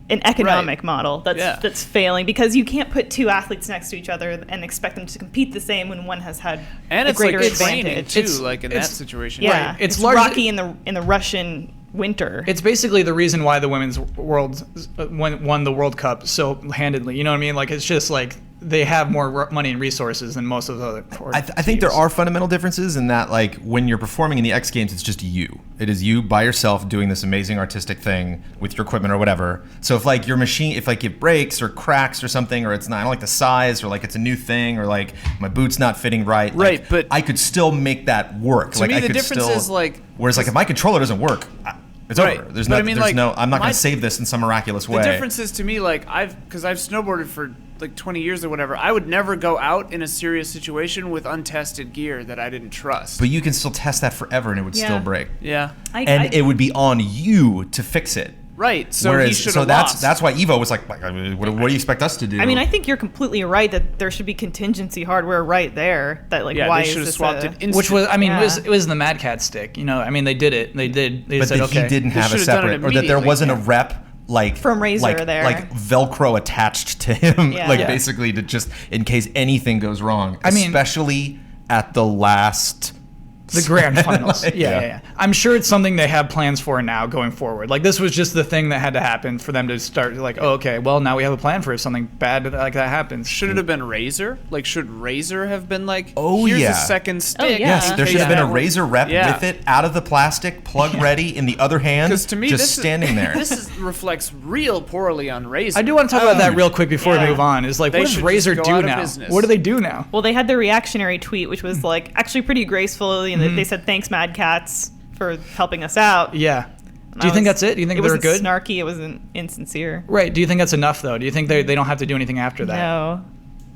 an economic model that's failing because you can't put two athletes next to each other and expect them to compete the same when one has had And a it's like greater training advantage. too, It's- like in that it's- situation. Yeah, Right. It's it's largely- rocky in the Russian winter. It's basically the reason why the women's world won the World Cup so handedly. You know what I mean? Like it's just like they have more money and resources than most of the other. I think there are fundamental differences in that, like, when you're performing in the X Games, it's just you. It is you by yourself doing this amazing artistic thing with your equipment or whatever. So if, like, your machine, if, like, it breaks or cracks or something, or it's not, I don't like the size, or, like, it's a new thing, or, like, my boot's not fitting right. Right, like, but- I could still make that work. To like, me, I the could difference still, is, like- Whereas, like, if my controller doesn't work, it's Right. over. There's But no, I mean, there's like, no, I'm not my- going to save this in some miraculous way. The difference is to me, like because I've snowboarded for like 20 years or whatever. I would never go out in a serious situation with untested gear that I didn't trust. But you can still test that forever and it would Yeah. still break. yeah, And it would be on you to fix it. right. So he should have lost. that's why Evo was like, what do you expect us to do? I mean, I think you're completely right that there should be contingency hardware right there. That like, yeah, why they is should have this swapped a- it. Instant. which was, I mean, Yeah. it was the Mad Cat stick. You know, I mean, they did it. They but said, that okay. he didn't They have a should have done it separate, or that there immediately, wasn't a yeah. rep like From Razer like, there. like Velcro attached to him, Yeah. like Yeah. basically to just in case anything goes wrong. I mean- especially at the last. The grand finals. Like, yeah. I'm sure it's something they have plans for now going forward. Like this was just the thing that had to happen for them to start like, oh, okay, well now we have a plan for if something bad like that happens. Should it have been Razer? Like, should Razer have been like, Oh, here's yeah. a second stick? yeah. Yes, there in should have case been a that were- Razer rep Yeah. with it out of the plastic, plug ready in the other hand, Because to me, just this standing there. reflects real poorly on Razer. I do want to talk about that real quick before Yeah. we move on. Is like, They what does should just Razer go do out of now? business. What do they do now? Well, they had the reactionary tweet, which was like actually pretty graceful. You know, they said thanks, Mad Cats, for helping us out. Yeah. And Do you I think was- that's it? Do you think it they're wasn't good? snarky? It wasn't insincere. Right. Do you think that's enough though? Do you think they don't have to do anything after that? No,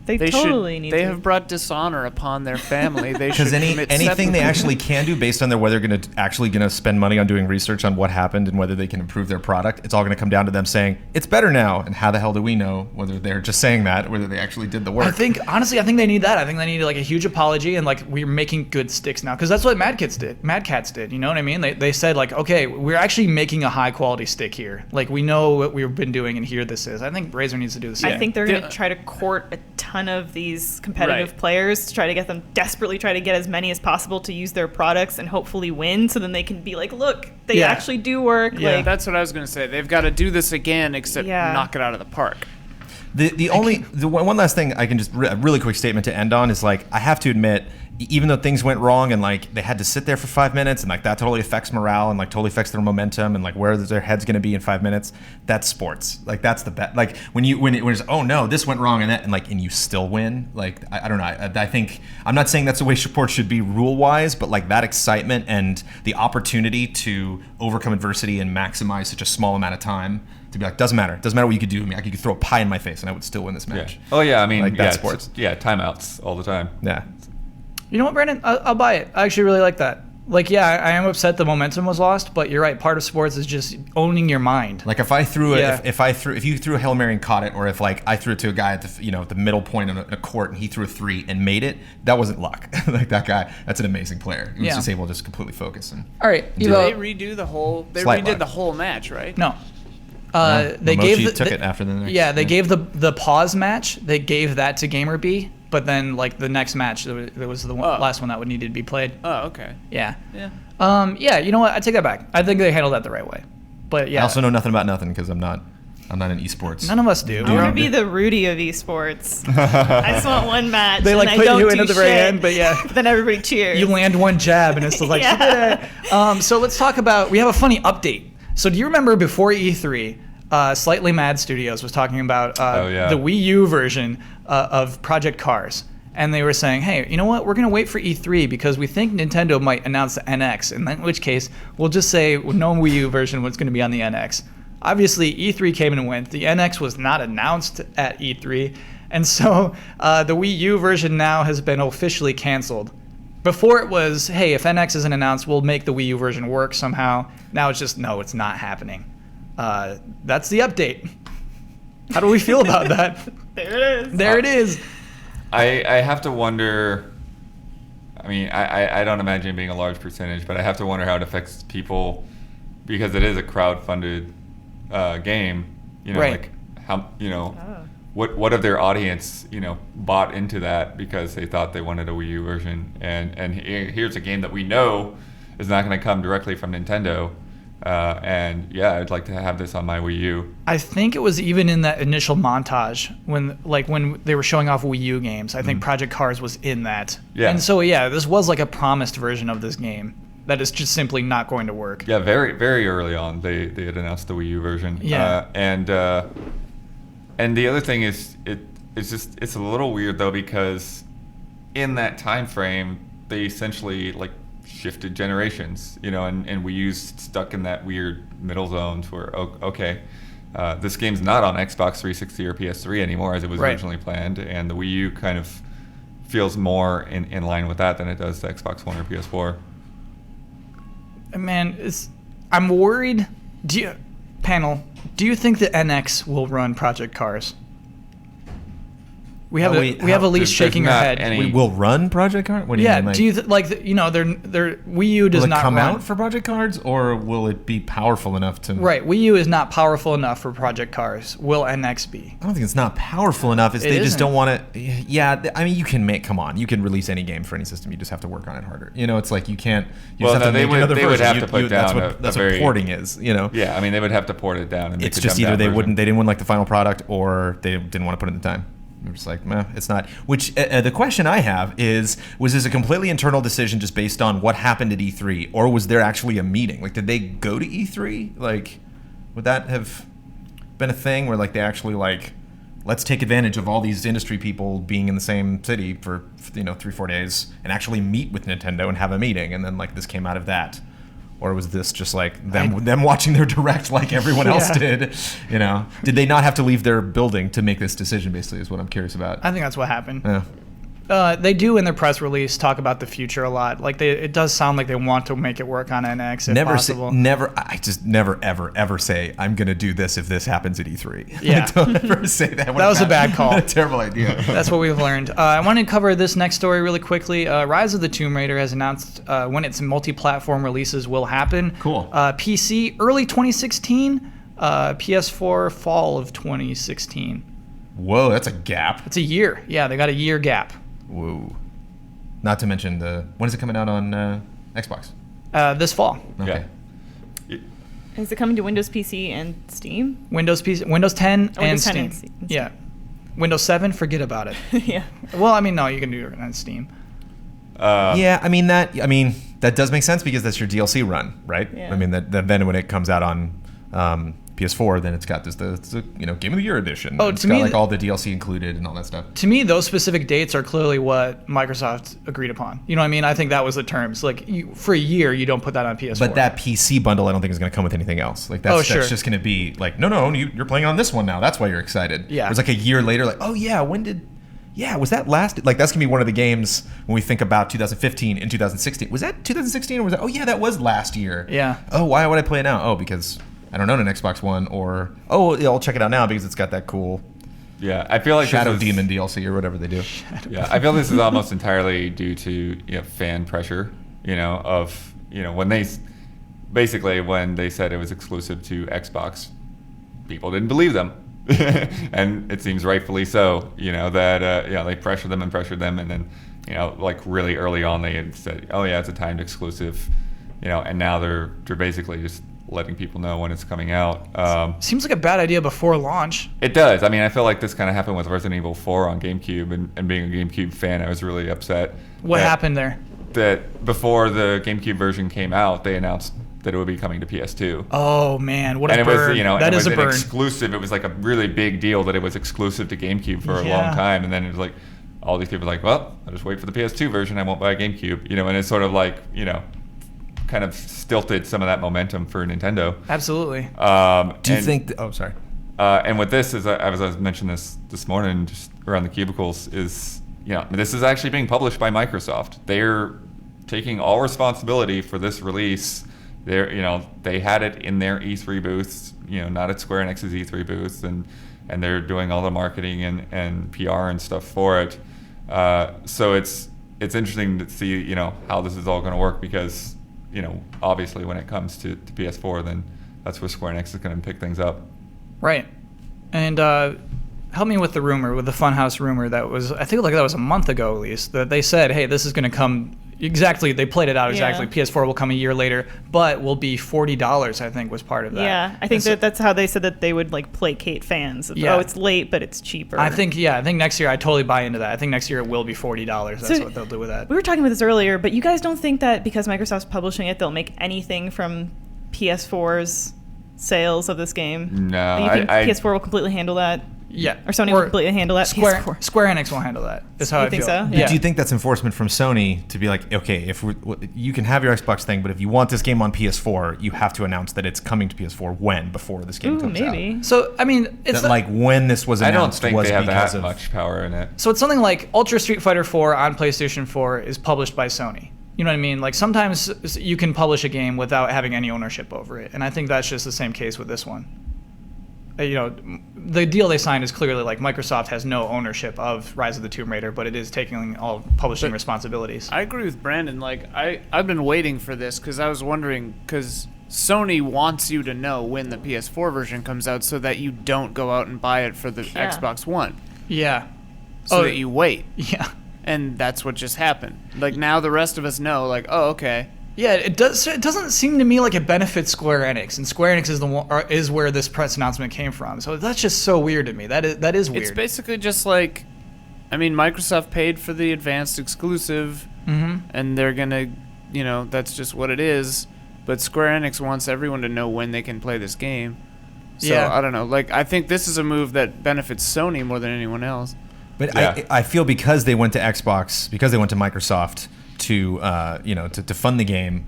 they They totally should. need They to. have brought dishonor upon their family. They should Because commit anything they seppuku. actually can do based on their whether they're actually going to spend money on doing research on what happened and whether they can improve their product, it's all going to come down to them saying it's better now. And how the hell do we know whether they're just saying that, or whether they actually did the work? I think honestly, I think they need that. I think they need like a huge apology and like we're making good sticks now because that's what Mad Cats did. You know what I mean? They said like, okay, we're actually making a high quality stick here. Like we know what we've been doing and here this is. I think Razer needs to do the same. I think they're going to The- try to court a ton of these competitive Right. players to try to get them desperately try to get as many as possible to use their products and hopefully win. So then they can be like, look, they Yeah. actually do work. Yeah. Like, That's what I was going to say. They've got to do this again, except Yeah. knock it out of the park. The one last thing I can just a really quick statement to end on is like I have to admit, even though things went wrong and like they had to sit there for 5 minutes and like that totally affects morale and like totally affects their momentum and like where their head's going to be in 5 minutes, that's sports. Like that's the bet. Like when it's oh no, this went wrong and you still win. Like I don't know. I think I'm not saying that's the way sports should be rule wise, but like that excitement and the opportunity to overcome adversity and maximize such a small amount of time. To be like, doesn't matter what you could do to me. Like you could throw a pie in my face and I would still win this Yeah. match. Oh yeah, I mean, Like, yeah, that's it's- sports. Yeah, timeouts all the time. Yeah. You know what, Brandon? I'll buy it. I actually really like that. Like, yeah, I am upset the momentum was lost, but you're right. Part of sports is just owning your mind. Like if I threw it, Yeah. if you threw a Hail Mary and caught it, or if like I threw it to a guy at the middle point in a court and he threw a 3 and made it, that wasn't luck. Like that guy, that's an amazing player. He was Yeah. just able to just completely focus and. All right, Did Evo. they redo the whole? They Slight redid luck. the whole match, right? No. No, They Momochi gave took it after the next. Yeah, they gave the pause match. They gave that to Gamer B, but then like the next match, there was the last one that would need to be played. Oh, okay. Yeah. Yeah. Yeah. You know what? I take that back. I think they handled that the right way. But yeah, I also know nothing about nothing because I'm not in esports. none of us do. I You want know? to be the Rudy of esports. I just want one match. They like and put I don't you in do at the very shit. end, but yeah. Then everybody cheers. You land one jab and it's like, Yeah. So let's talk about, we have a funny update. So do you remember before E3, Slightly Mad Studios was talking about Oh, yeah. the Wii U version of Project Cars. and they were saying, hey, you know what? We're going to wait for E3 because we think Nintendo might announce the NX, in which case we'll just say no Wii U version was going to be on the NX. Obviously, E3 came and went. The NX was not announced at E3, and so the Wii U version now has been officially canceled. Before it was, hey, if NX isn't announced, we'll make the Wii U version work somehow. Now it's just, no, it's not happening. That's the update. How do we feel about that? There it is. There it is. I have to wonder. I mean, I don't imagine it being a large percentage, but I have to wonder how it affects people because it is a crowd-funded game. You know, Right. like how what of their audience bought into that because they thought they wanted a Wii U version, and here's a game that we know is not going to come directly from Nintendo. And yeah, I'd like to have this on my Wii U. I think it was even in that initial montage when they were showing off Wii U games. I think Project Cars was in that. Yeah. And so yeah, this was like a promised version of this game that is just simply not going to work. Yeah, very very early on they had announced the Wii U version. Yeah. And the other thing is it's a little weird though because in that time frame they essentially like shifted generations, and Wii U's stuck in that weird middle zone where this game's not on Xbox 360 or PS3 anymore as it was originally planned, and the Wii U kind of feels more in line with that than it does the Xbox One or PS4. Man, I'm worried. Do you think the NX will run Project Cars? We have Elise shaking her not head. any- We will run Project Card? What do you Yeah, mean? Like, do you their Wii U does will it not come run. out for Project Cards, or will it be powerful enough to? Right, Wii U is not powerful enough for Project Cars. Will NX be? I don't think it's not powerful enough. It's It they just isn't. don't want to. Yeah, I mean, you can release any game for any system. You just have to work on it harder. It's like you can't. You Well, just have no, to make another they would version. have to put that's down what a very- porting is. Yeah, I mean they would have to port it down. And make It's a just dumbed either down version. they didn't want like the final product, or they didn't want to put in the time. They're just like, meh, it's not. Which the question I have is, was this a completely internal decision just based on what happened at E3, or was there actually a meeting? Like, did they go to E3? Like, would that have been a thing where like they actually like, let's take advantage of all these industry people being in the same city for 3-4 days and actually meet with Nintendo and have a meeting, and then like this came out of that? Or was this just like them watching their direct like everyone else did? Did they not have to leave their building to make this decision? Basically, is what I'm curious about. I think that's what happened. Yeah. They do in their press release talk about the future a lot. Like it does sound like they want to make it work on NX if possible. I just never ever say I'm gonna do this if this happens at E3. Yeah. Don't ever say that. That was a bad call. Terrible idea. That's what we've learned. I want to cover this next story really quickly. Rise of the Tomb Raider has announced when its multi-platform releases will happen. Cool. PC early 2016, PS4 fall of 2016. Whoa, that's a gap. It's a year. Yeah, they got a year gap. Whoa. Not to mention when is it coming out on Xbox? This fall. Okay. Yeah. Is it coming to Windows PC and Steam? Windows 10 and Windows 10 Steam. and Steam. Yeah. Windows 7, forget about it. Yeah. Well, I mean, no, you can do it on Steam. Yeah, I mean that does make sense because that's your DLC run, right? Yeah. I mean that then when it comes out on PS4, then it's got the Game of the Year edition. Oh, it's to got me like all the DLC included and all that stuff. To me, those specific dates are clearly what Microsoft agreed upon. You know what I mean? I think that was the terms. Like, for a year, you don't put that on PS4. But that PC bundle, I don't think is going to come with anything else. Like that's just going to be like, no, you're playing on this one now. That's why you're excited. Yeah. It's like a year later, like, oh yeah, was that last? Like that's gonna be one of the games when we think about 2015 and 2016. Was that 2016 or was that? Oh yeah, that was last year. Yeah. Oh, why would I play it now? Oh, because I don't own an Xbox One, or yeah, I'll check it out now because it's got that cool Yeah, I feel like Shadow this is, Demon DLC or whatever they do. Yeah, I feel this is almost entirely due to fan pressure. When they basically when they said it was exclusive to Xbox, people didn't believe them, and it seems rightfully so. That they pressured them, and then like really early on they had said, oh yeah, it's a timed exclusive, and now they're basically just letting people know when it's coming out. Seems like a bad idea before launch. It does. I mean, I feel like this kind of happened with Resident Evil 4 on GameCube, and being a GameCube fan, I was really upset. What happened there? That before the GameCube version came out, they announced that it would be coming to PS2. Oh man, what a And burn! it was, That it is was a an burn. exclusive. It was like a really big deal that it was exclusive to GameCube for a Yeah. long time, and then it was like, all these people are like, well, I'll just wait for the PS2 version. I won't buy a GameCube. And it's sort of like, kind of stilted some of that momentum for Nintendo. Absolutely. Do you think? Oh, sorry. And with this, as I was mentioning this morning, just around the cubicles, is this is actually being published by Microsoft. They're taking all responsibility for this release. They had it in their E3 booths, not at Square Enix's E3 booths, and they're doing all the marketing and PR and stuff for it. So it's interesting to see how this is all going to work, because obviously when it comes to PS4, then that's where Square Enix is going to pick things up. Right. And help me with the rumor, with the Funhouse rumor that was, I think that was a month ago at least, that they said, hey, this is going to come exactly, they played it out exactly. Yeah. PS4 will come a year later, but will be $40, I think was part of that. Yeah, I think that's how they said that they would like placate fans. Yeah. Oh, it's late, but it's cheaper. I think next year I totally buy into that. I think next year it will be $40. That's So, what they'll do with that. We were talking about this earlier, but you guys don't think that because Microsoft's publishing it, they'll make anything from PS4's sales of this game? No, You think PS4 will completely handle that? Yeah. Or Sony will completely handle that? Square PS4. Enix will handle that. Is how You I think feel. so? Yeah. Do you think that's enforcement from Sony to be like, okay, if you can have your Xbox thing, but if you want this game on PS4, you have to announce that it's coming to PS4 before this game Ooh, comes out? maybe. So I mean, it's That, like when this was I don't announced think was they have because that of much power in it. So it's something like Ultra Street Fighter 4 on PlayStation 4 is published by Sony. You know what I mean? Like sometimes you can publish a game without having any ownership over it, and I think that's just the same case with this one. The deal they signed is clearly like Microsoft has no ownership of Rise of the Tomb Raider, but it is taking all publishing responsibilities. I agree with Brandon. Like I've been waiting for this because I was wondering, because Sony wants you to know when the PS4 version comes out so that you don't go out and buy it for the Yeah. Xbox One, Yeah. so that you wait. Yeah. And that's what just happened. Like now the rest of us know, like, oh, okay. Yeah, it does. It doesn't seem to me like it benefits Square Enix, and Square Enix is the one, is where this press announcement came from. So that's just so weird to me. That is weird. It's basically just like, I mean, Microsoft paid for the advanced exclusive, and they're gonna, that's just what it is. But Square Enix wants everyone to know when they can play this game. So Yeah. I don't know. Like I think this is a move that benefits Sony more than anyone else. But Yeah. I feel because they went to Xbox, because they went to Microsoft to to fund the game,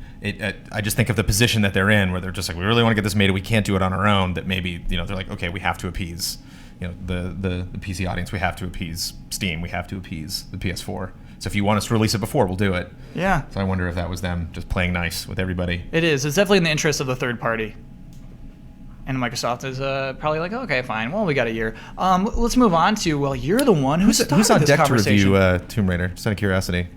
I just think of the position that they're in, where they're just like, we really want to get this made, we can't do it on our own. That maybe they're like, okay, we have to appease the PC audience, we have to appease Steam, we have to appease the PS4. So if you want us to release it before, we'll do it. Yeah, So I wonder if that was them just playing nice with everybody. it is. It's definitely in the interest of the third party. And Microsoft is probably like, okay, fine. Well, we got a year. Let's move on to, well, you're the one who started Who's on this deck to conversation. review Tomb Raider? Just out of curiosity.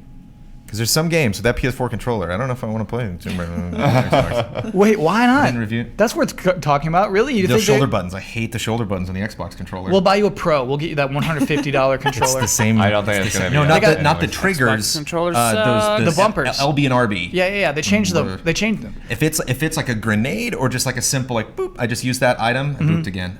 Because there's some games with that PS4 controller. I don't know if I want to play Tomb Raider on Xbox. Wait, why not? Didn't review it. That's worth talking about. Really? You Those think shoulder they- buttons. I hate the shoulder buttons on the Xbox controller. We'll buy you a Pro. We'll get you that $150 it's controller. the same. I don't think it's the gonna same- be No, like not that the anyways. triggers. controllers The bumpers. LB and RB. Yeah. They changed them. They changed them. If it's like a grenade or just like a simple like boop, I just used that item and booped again.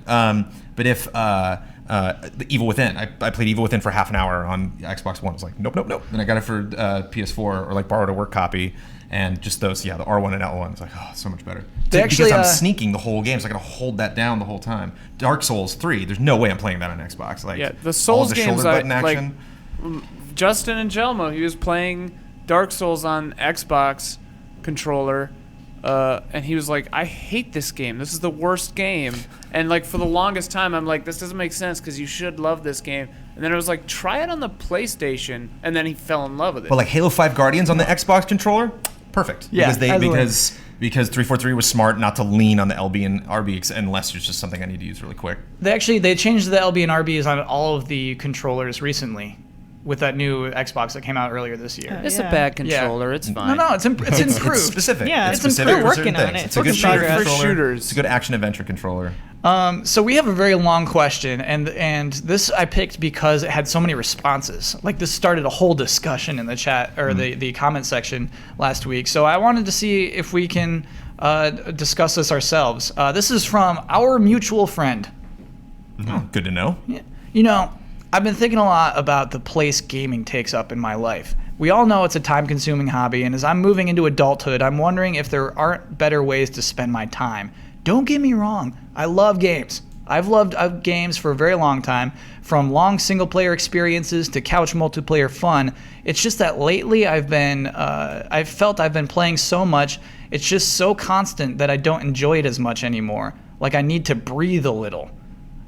But if the Evil Within, I played Evil Within for half an hour on Xbox One. It's like nope. Then I got it for PS4 or like borrowed a work copy, and just those the R1 and L1. It's like so much better. They Because actually, I'm sneaking the whole game, so I gotta hold that down the whole time. Dark Souls 3, there's no way I'm playing that on Xbox. Like Yeah, the all Souls the games, shoulder button like action. Justin and Jelmo, he was playing Dark Souls on Xbox controller, and he was like, I hate this game. This is the worst game. And like for the longest time, I'm like, this doesn't make sense because you should love this game. And then I was like, try it on the PlayStation, and then he fell in love with it. But like Halo 5 Guardians on the Xbox controller, perfect. Yeah, because 343 was smart not to lean on the LB and RB unless it's just something I need to use really quick. They changed the LB and RBs on all of the controllers recently with that new Xbox that came out earlier this year. it's Yeah. a bad controller. It's fine. No, it's improved. It's specific. Yeah, it's it's specific improved. for certain Working on things. it. It's a good It's shooter working for controller. shooters. It's a good action adventure controller. So we have a very long question, and this I picked because it had so many responses. Like this started a whole discussion in the chat or the comment section last week. So I wanted to see if we can discuss this ourselves. This is from our mutual friend. Oh, good to know. Yeah. I've been thinking a lot about the place gaming takes up in my life. We all know it's a time-consuming hobby, and as I'm moving into adulthood, I'm wondering if there aren't better ways to spend my time. Don't get me wrong, I love games. I've loved games for a very long time, from long single-player experiences to couch multiplayer fun. It's just that lately I've felt I've been playing so much, it's just so constant that I don't enjoy it as much anymore. Like I need to breathe a little.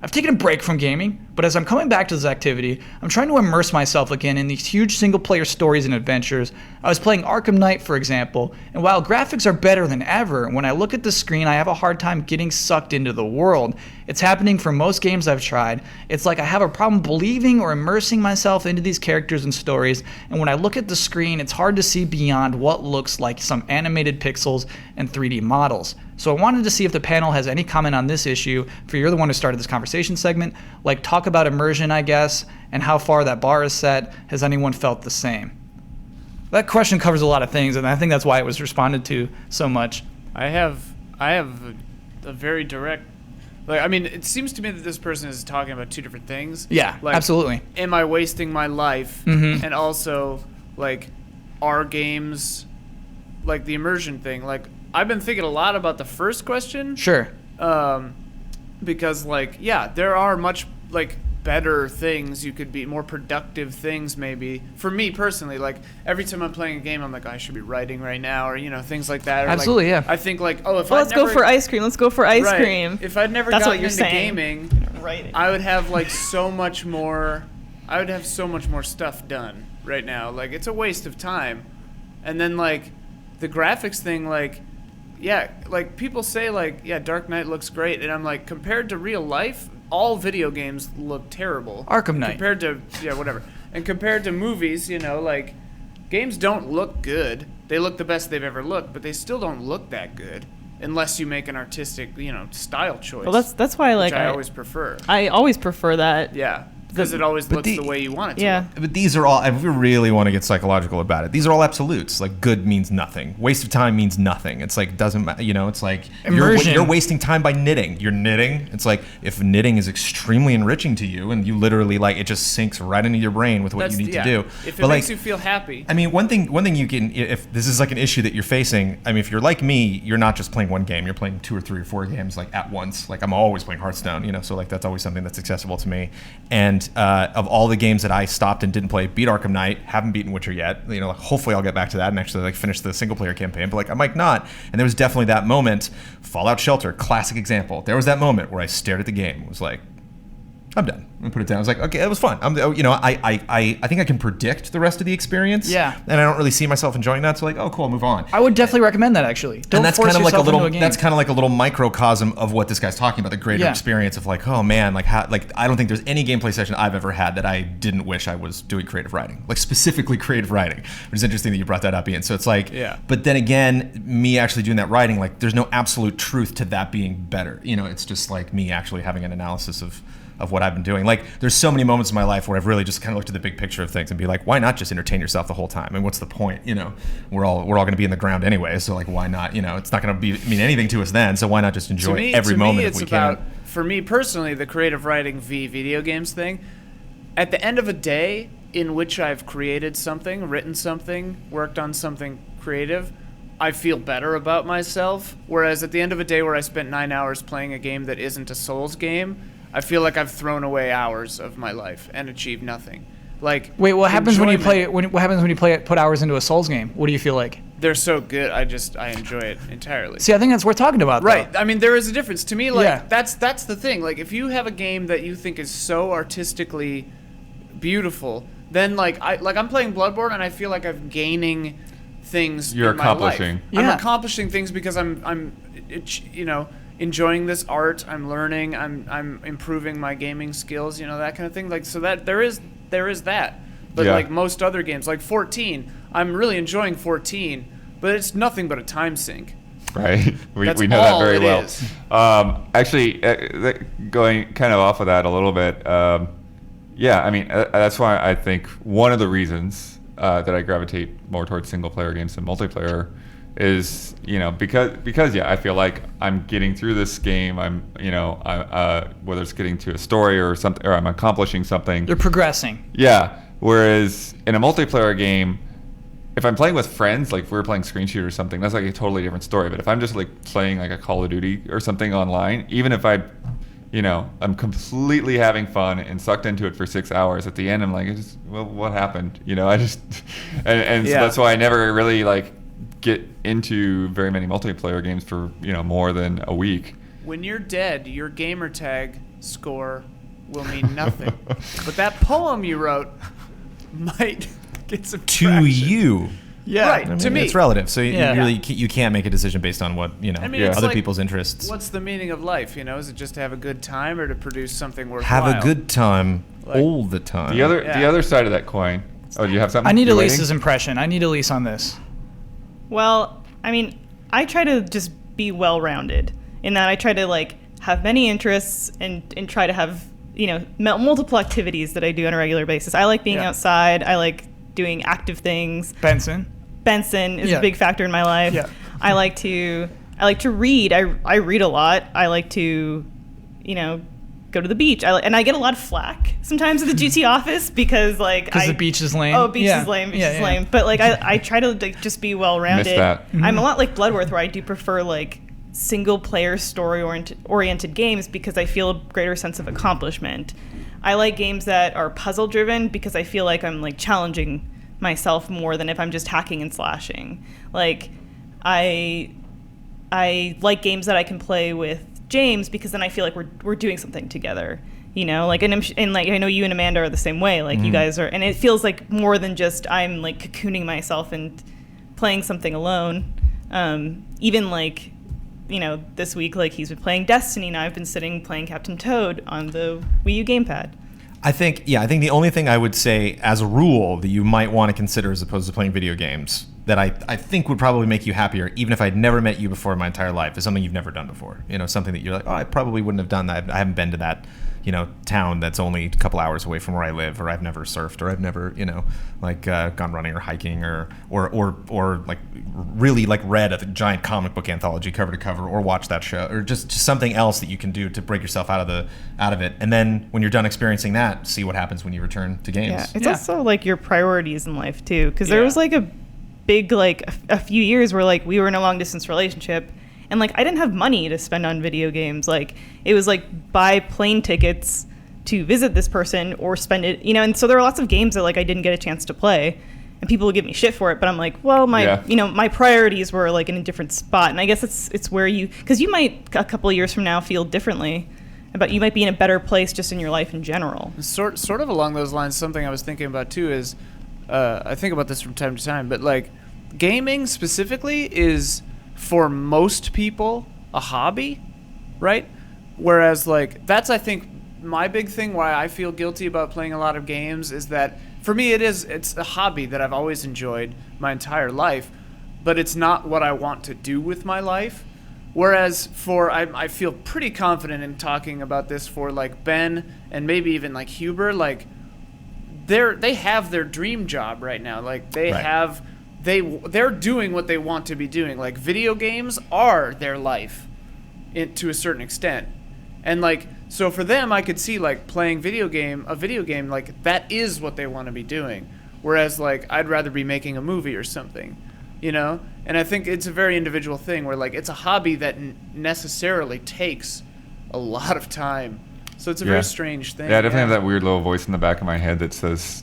I've taken a break from gaming, but as I'm coming back to this activity, I'm trying to immerse myself again in these huge single-player stories and adventures. I was playing Arkham Knight, for example, and while graphics are better than ever, when I look at the screen, I have a hard time getting sucked into the world. It's happening for most games I've tried. It's like I have a problem believing or immersing myself into these characters and stories, and when I look at the screen, it's hard to see beyond what looks like some animated pixels and 3D models. So I wanted to see if the panel has any comment on this issue, for you're the one who started this conversation segment. Like, talk about immersion, I guess, and how far that bar is set. Has anyone felt the same? That question covers a lot of things, and I think that's why it was responded to so much. I have a very direct, like, I mean, it seems to me that this person is talking about two different things. Yeah, like, absolutely. Am I wasting my life? Mhm. And also, like, are games, like the immersion thing, like, I've been thinking a lot about the first question. Sure. Because, like, yeah, there are much, like, better things you could be, more productive things maybe. For me personally, like, every time I'm playing a game, I'm like, I should be writing right now, or, you know, things like that. Or, Absolutely, like, yeah. I think, like, oh, if Well, I'd let's never, go for ice cream. Let's go for ice right, cream. If I'd never That's what gotten you're into saying. gaming, Writing. I would have, like, so much more, I would have so much more stuff done right now. Like, it's a waste of time. And then, like, the graphics thing, like, yeah, like, people say, like, yeah, Dark Knight looks great, and I'm like, compared to real life, all video games look terrible. Arkham Knight. Compared to, yeah, whatever. And compared to movies, you know, like, games don't look good. They look the best they've ever looked, but they still don't look that good unless you make an artistic, you know, style choice. Well, that's why, like, which I always prefer. I always prefer that. Yeah, because it always looks the way you want it to. Yeah. But these are all, if we really want to get psychological about it, these are all absolutes. Like, good means nothing. Waste of time means nothing. It's like, doesn't matter, you know, it's like, Immersion. you're wasting time by knitting. You're knitting. It's like, if knitting is extremely enriching to you and you literally, like, it just sinks right into your brain with what That's, you need yeah. to do. If it But, makes like, you feel happy. I mean, one thing you can, if this is like an issue that you're facing, I mean, if you're like me, you're not just playing one game, you're playing 2 or 3 or 4 games, like, at once. Like, I'm always playing Hearthstone, you know, so, like, that's always something that's accessible to me. And of all the games that I stopped and didn't play, beat Arkham Knight, haven't beaten Witcher yet, you know, like, hopefully I'll get back to that and actually, like, finish the single player campaign, but, like, I might not. And there was definitely that moment, Fallout Shelter, classic example. There was that moment where I stared at the game, was like, I'm done. I'm gonna put it down. I was like, okay, that was fun. You know, I think I can predict the rest of the experience. Yeah. And I don't really see myself enjoying that. So, like, oh, cool, I'll move on. I would definitely recommend that, actually. Don't And that's force kind of like a yourself little. into a game. That's kind of like a little microcosm of what this guy's talking about. The greater Yeah. experience of, like, oh man, like, how, like, I don't think there's any gameplay session I've ever had that I didn't wish I was doing creative writing, like, specifically creative writing. Which is interesting that you brought that up, Ian. So it's like, Yeah. But then again, me actually doing that writing, like, there's no absolute truth to that being better. You know, it's just like me actually having an analysis of what I've been doing. Like, there's so many moments in my life where I've really just kind of looked at the big picture of things and be like, why not just entertain yourself the whole time? I mean, what's the point? You know, we're all going to be in the ground anyway, so, like, why not? You know, it's not going to mean anything to us then, so why not just enjoy every moment if we about, can? for me personally, the creative writing v video games thing. At the end of a day in which I've created something, written something, worked on something creative, I feel better about myself. Whereas at the end of a day where I spent 9 hours playing a game that isn't a Souls game, I feel like I've thrown away hours of my life and achieved nothing. Like, Wait, what happens when you play? enjoyment, What happens when you put hours into a Souls game? What do you feel like? They're so good. I enjoy it entirely. See, I think that's worth talking about. Right. Though. I mean, there is a difference. To me, like, Yeah. that's the thing. Like, if you have a game that you think is so artistically beautiful, then, like, I'm playing Bloodborne and I feel like I'm gaining things You're in my life. accomplishing. I'm Yeah. accomplishing things because I'm you know, enjoying this art, I'm learning, I'm improving my gaming skills, you know, that kind of thing. Like, so that there is that. But Yeah. like most other games, like 14, I'm really enjoying 14, but it's nothing but a time sink. Right. We That's know that all very it well. is. Actually, going kind of off of that a little bit, yeah, I mean, that's why I think one of the reasons that I gravitate more towards single player games than multiplayer is, you know, because yeah, I feel like I'm getting through this game. I'm, you know, whether it's getting to a story or something, or I'm accomplishing something. You're progressing. Yeah. Whereas in a multiplayer game, if I'm playing with friends, like if we're playing Screen Shoot or something, that's like a totally different story. But if I'm just like playing like a Call of Duty or something online, even if I I'm completely having fun and sucked into it for 6 hours. At the end, I'm like, well, what happened? I just, and so that's why I never really like get into very many multiplayer games for more than a week. When you're dead, your gamer tag score will mean nothing. But that poem you wrote might get some To traction. you. Yeah. Right. I mean, To me. it's relative. So you Yeah. really you can't make a decision based on what I mean, Yeah. it's other like, people's interests. What's the meaning of life? Is it just to have a good time or to produce something worthwhile? Have a good time Like- all the time. The Yeah. other side of that coin. Oh, do you have something? I need You Elise's waiting? impression. I need Elise on this. Well, I mean, I try to just be well-rounded in that I try to like have many interests and try to have multiple activities that I do on a regular basis. I like being Yeah. outside. I like doing active things. Benson. Benson is Yeah. a big factor in my life. Yeah. I like to read. I read a lot. I like to, go to the beach. And I get a lot of flack sometimes at the GT office because Because the beach is lame. Oh, beach Yeah. is lame. Beach Yeah, is yeah. lame. But like I try to like, just be well rounded. Missed that. I'm a lot like Bloodworth, where I do prefer like single player story oriented games because I feel a greater sense of accomplishment. I like games that are puzzle driven because I feel like I'm like challenging myself more than if I'm just hacking and slashing. Like I like games that I can play with James because then I feel like we're doing something together. Like and like I know you and Amanda are the same way. Like you guys are, and it feels like more than just I'm like cocooning myself and playing something alone. Even like this week, like he's been playing Destiny, and I've been sitting playing Captain Toad on the Wii U gamepad. I think the only thing I would say as a rule that you might want to consider as opposed to playing video games that I think would probably make you happier, even if I'd never met you before in my entire life, is something you've never done before. Something that you're like, oh, I probably wouldn't have done that. I haven't been to that, town that's only a couple hours away from where I live, or I've never surfed, or I've never, gone running or hiking, or like really like read a giant comic book anthology cover to cover, or watched that show, or just something else that you can do to break yourself out of it. And then when you're done experiencing that, see what happens when you return to games. Yeah, it's Yeah. also like your priorities in life too, because there Yeah. was like a big like a few years where like we were in a long distance relationship, and like I didn't have money to spend on video games. Like it was like buy plane tickets to visit this person or spend it, and so there were lots of games that like I didn't get a chance to play, and people would give me shit for it. But I'm like, well, my priorities were like in a different spot, and I guess it's where because you might a couple of years from now feel differently. But you might be in a better place just in your life in general. Sort of along those lines, something I was thinking about too is, I think about this from time to time, but like, gaming specifically is for most people a hobby, right? Whereas like that's I think my big thing why I feel guilty about playing a lot of games is that for me it's a hobby that I've always enjoyed my entire life, but it's not what I want to do with my life. Whereas I feel pretty confident in talking about this for like Ben and maybe even like Huber, like they have their dream job right now. Like they're doing what they want to be doing. Like video games are their life to a certain extent. And like so for them I could see like playing a video game like that is what they want to be doing. Whereas like I'd rather be making a movie or something. And I think it's a very individual thing where like it's a hobby that necessarily takes a lot of time. So it's a very strange thing. Yeah, I definitely have that weird little voice in the back of my head that says,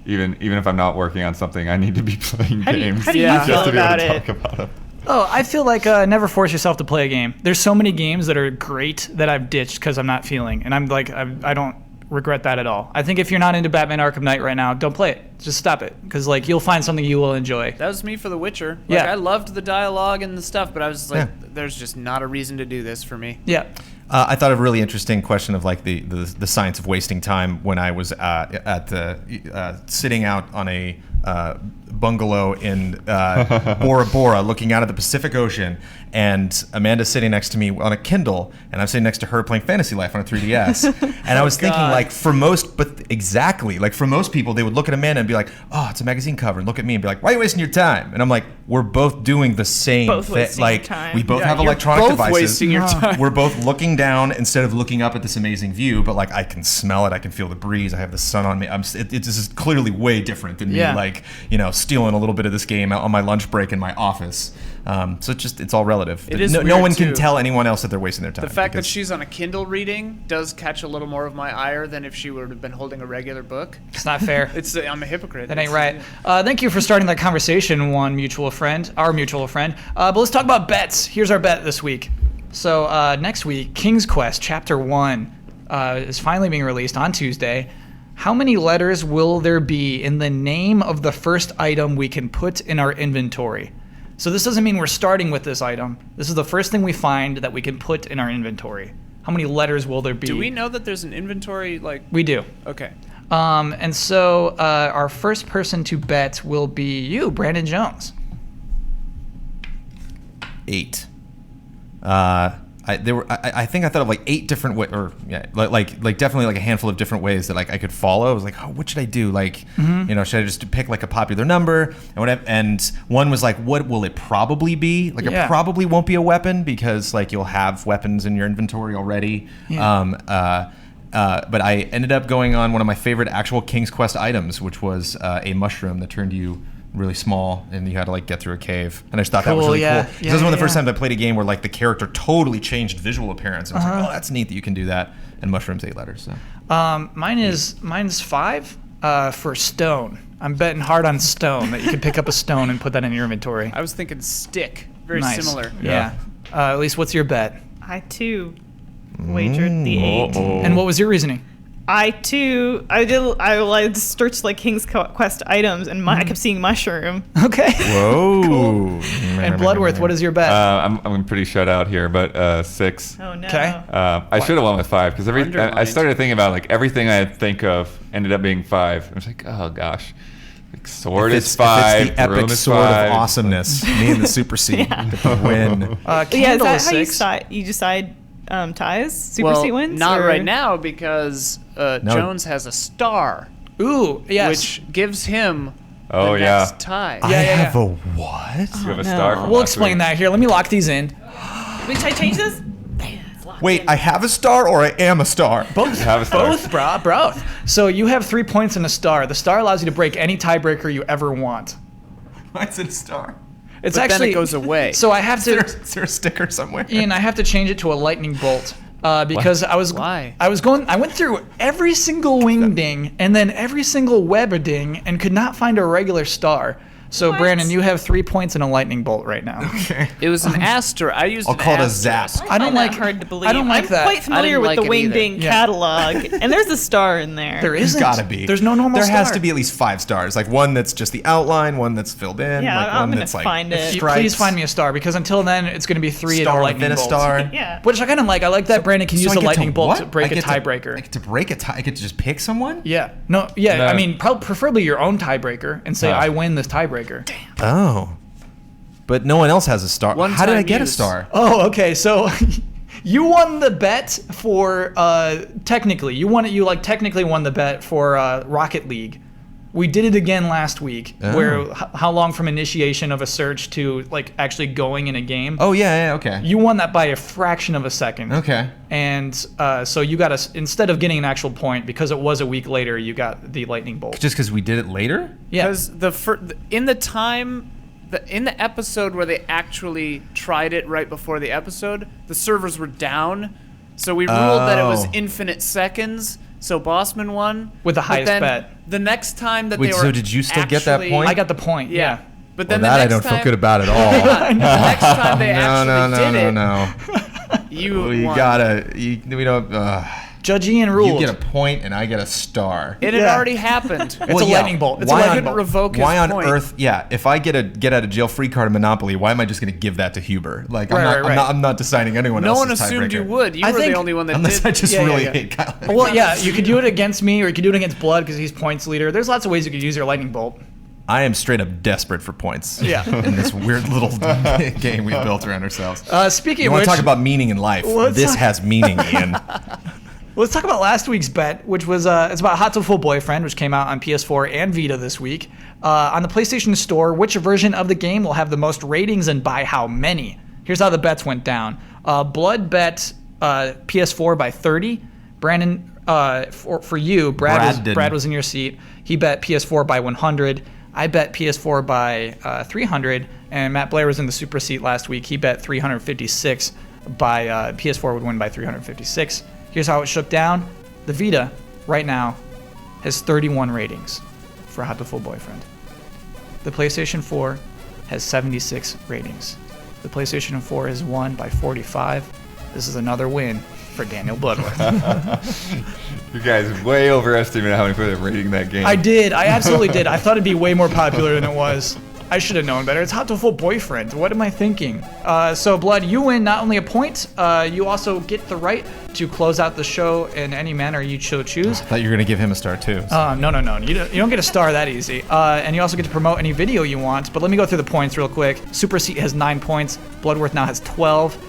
even if I'm not working on something, I need to be playing games. How do you Yeah. feel just to be about able to it? talk about them. Oh, I feel like never force yourself to play a game. There's so many games that are great that I've ditched because I'm not feeling, and I'm like I don't regret that at all. I think if you're not into Batman Arkham Knight right now, don't play it. Just stop it, because like you'll find something you will enjoy. That was me for The Witcher. Like, Yeah. I loved the dialogue and the stuff, but I was like, there's just not a reason to do this for me. Yeah. I thought of a really interesting question of like the science of wasting time when I was sitting out on a bungalow in Bora Bora looking out at the Pacific Ocean, and Amanda's sitting next to me on a Kindle, and I'm sitting next to her playing Fantasy Life on a 3DS. And I was thinking God. like for most people, they would look at Amanda and be like, oh, it's a magazine cover, and look at me and be like, why are you wasting your time? And I'm like, we're both doing the same Both thing. wasting Like your time. we both Yeah, have you're electronic both devices. wasting your time. We're both looking down instead of looking up at this amazing view, but like I can smell it, I can feel the breeze, I have the sun on me. This is clearly way different than me, Yeah. like stealing a little bit of this game out on my lunch break in my office. So it's all relative. It is no weird, one can too. tell anyone else that they're wasting their time. The fact that because- she's on a Kindle reading does catch a little more of my ire than if she would have been holding a regular book. It's not fair. I'm a hypocrite. That ain't right. Thank you for starting that conversation, our mutual friend. But let's talk about bets. Here's our bet this week. So next week, King's Quest Chapter 1 is finally being released on Tuesday. How many letters will there be in the name of the first item we can put in our inventory? So this doesn't mean we're starting with this item. This is the first thing we find that we can put in our inventory. How many letters will there be? Do we know that there's an inventory? We do. Okay. And so our first person to bet will be you, Brandon Jones. 8. I think I thought of like 8 different ways, or like definitely like a handful of different ways that like I could follow. I was like, oh, what should I do? Like, should I just pick like a popular number and whatever? And one was like, what will it probably be? Like, Yeah. it probably won't be a weapon because like you'll have weapons in your inventory already. Yeah. But I ended up going on one of my favorite actual King's Quest items, which was a mushroom that turned you really small and you had to like get through a cave, and I just thought that was Cool, really yeah. cool. Yeah, This was one of the first yeah. times I played a game where like the character totally changed visual appearance. And I was like, oh, that's neat that you can do that. And mushrooms 8 letters. So Mine's 5 for stone. I'm betting hard on stone that you can pick up a stone and put that in your inventory. I was thinking stick. Very Nice. similar. Yeah. At least, what's your bet? I too wagered the 8. And what was your reasoning? I searched like King's Quest items, and I kept seeing mushroom. Okay. whoa. And Bloodworth, what is your bet? I'm pretty shut out here, but 6. Oh no. Okay. I should have went with 5 because I Underlined. started thinking about like everything I think of ended up being 5. I was like, oh gosh, like sword If is it's 5, the broom epic is sword 5. of awesomeness, me and the Super Seed get the win. Yeah, is Candle that is how 6. you decide ties? Super Well, C wins? not or- right now because Jones has a star, Ooh, yes. which gives him Oh, the yeah. next tie. I yeah, have yeah. a what? You have a no. star from We'll last explain week. that here. Let me lock these in. Wait, should I change this? It's locked Wait, in. I have a star or I am a star? Both. Have a star. Both, bro. Both. So you have 3 points and a star. The star allows you to break any tiebreaker you ever want. Why is it a star? It's But then actually it goes away. So I have to, Is there a sticker somewhere? Ian. I have to change it to a lightning bolt because I was Why? I went through every single wing ding and then every single web ding and could not find a regular star. So What? Brandon, you have 3 points and a lightning bolt right now. Okay. It was an asterisk. I used I'll an call it a asterisk. zap. I don't find that like- hard to believe. I don't like I'm that. quite familiar didn't with like the it Wing either. Ding Yeah. catalog, and there's a star in there. There isn't. There's gotta be. There's no normal There star. has to be at least 5 stars. Like one that's just the outline, one that's filled in, Yeah, like I'm one gonna that's like find it. stripes. Please find me a star because until then it's going to be 3 and a star lightning within a bolt. star. Yeah. Which I kind of like. I like that Brandon can So use I the get lightning bolt what? to break I a get tiebreaker. I get to break a tie. I get to just pick someone. Yeah. No. Yeah. No. I mean, preferably your own tiebreaker and say No. I win this tiebreaker. Oh. But no one else has a star. One How did I time get a use. star? Oh, okay. So you won the bet for technically. You technically won the bet for Rocket League. We did it again last week, where how long from initiation of a search to like actually going in a game. Oh yeah, okay. You won that by a fraction of a second. Okay. And so you got instead of getting an actual point because it was a week later, you got the lightning bolt. Just because we did it later? Yeah. Because in the episode where they actually tried it right before the episode, the servers were down, so we ruled that it was Oh. infinite seconds. So Bossman won With the But highest then bet. The next time that Wait, they were so did you still get that actually- point? I got the point. Yeah. But then Well, the that I next don't time, feel good about at all. the next time they no, actually did it, no. you We won. gotta. We don't. Judge Ian You ruled. get a point and I get a star. It had Yeah. already happened. It's a lightning bolt. It's a why lightning on, bolt. Revoke his why on point. earth? Yeah, if I get out of jail free card in Monopoly, why am I just going to give that to Huber? Like, Right. I'm not deciding anyone No else's one assumed tiebreaker. you would. You I were think- the only one that Unless did. I just Yeah, really yeah. hate Kyle. Well, yeah, you could do it against me, or you could do it against Blood because he's points leader. There's lots of ways you could use your lightning bolt. I am straight up desperate for points. Yeah. In this weird little game we've built around ourselves. Speaking You of want which, to talk about meaning in life? Let's This talk- has meaning, Ian. let's talk about last week's bet, which was it's about Hot to Full Boyfriend, which came out on PS4 and Vita this week. On the PlayStation Store, which version of the game will have the most ratings and by how many? Here's how the bets went down. Blood bet PS4 by 30. Brandon, for you, Brad didn't. Brad was in your seat. He bet PS4 by 100. I bet PS4 by 300, and Matt Blair was in the super seat last week. He bet 356 by PS4 would win by 356. Here's how it shook down. The Vita right now has 31 ratings for Hot to Full Boyfriend. The PlayStation 4 has 76 ratings. The PlayStation 4 has won by 45. This is another win for Daniel Bloodworth. You guys way overestimated how many people are rating that game. I did. I absolutely did. I thought it'd be way more popular than it was. I should have known better. It's Hot to Full Boyfriend. What am I thinking? So, Blood, you win not only a point, you also get the right to close out the show in any manner you choose. I thought you were going to give him a star too. No. You don't get a star that easy. And you also get to promote any video you want. But let me go through the points real quick. Super Seat has 9 points. Bloodworth now has 12.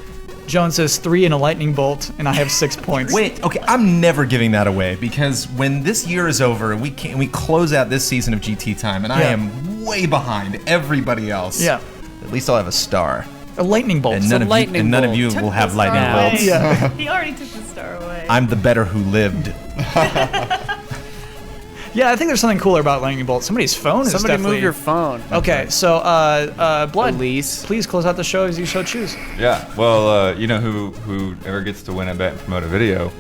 Jones has 3 and a lightning bolt, and I have 6 points. Wait, okay, I'm never giving that away because when this year is over, we close out this season of GT Time, and I Yeah. am way behind everybody else. Yeah, At least I'll have a star. a lightning bolt. And So none of you Took will the have star lightning away. bolts. Yeah. He already took the star away. I'm the better who lived. Yeah, I think there's something cooler about lightning bolt. Somebody's phone is Somebody definitely... move your phone. Okay, so Blood, Elise. please close out the show as you so choose. Yeah. Well, you know who ever gets to win a bet and promote a video?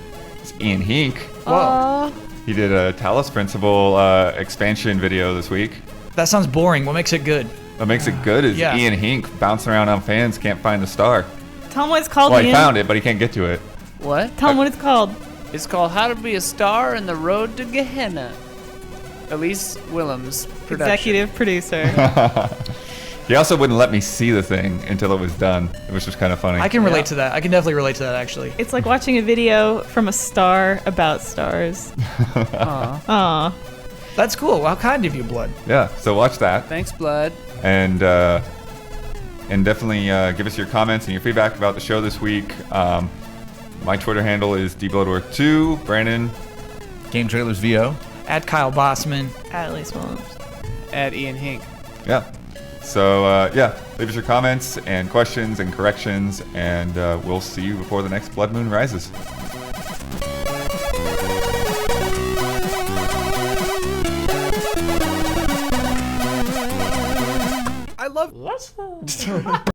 It's Ian Hink. Whoa, He did a Talos Principle expansion video this week. that sounds boring. What makes it good? What makes it good is Yeah. Ian Hink bouncing around on fans, can't find the star. Tell him what it's called, Well, he Ian. found it, but he can't get to it. What? Tell him what it's called. It's called How to Be a Star in the Road to Gehenna. Elise Willems, production. Executive producer. He also wouldn't let me see the thing until it was done, which was kind of funny. I can relate to that. I can definitely relate to that, actually. It's like watching a video from a star about stars. Aw. Aw. That's cool. How kind of you, Blood. Yeah, so watch that. Thanks, Blood. And definitely give us your comments and your feedback about the show this week. My Twitter handle is dbloodworth2. Brandon. Game Trailers VO. At Kyle Bossman. At Elise Williams. At Ian Hink. Yeah. So, leave us your comments and questions and corrections, and we'll see you before the next Blood Moon rises. I love.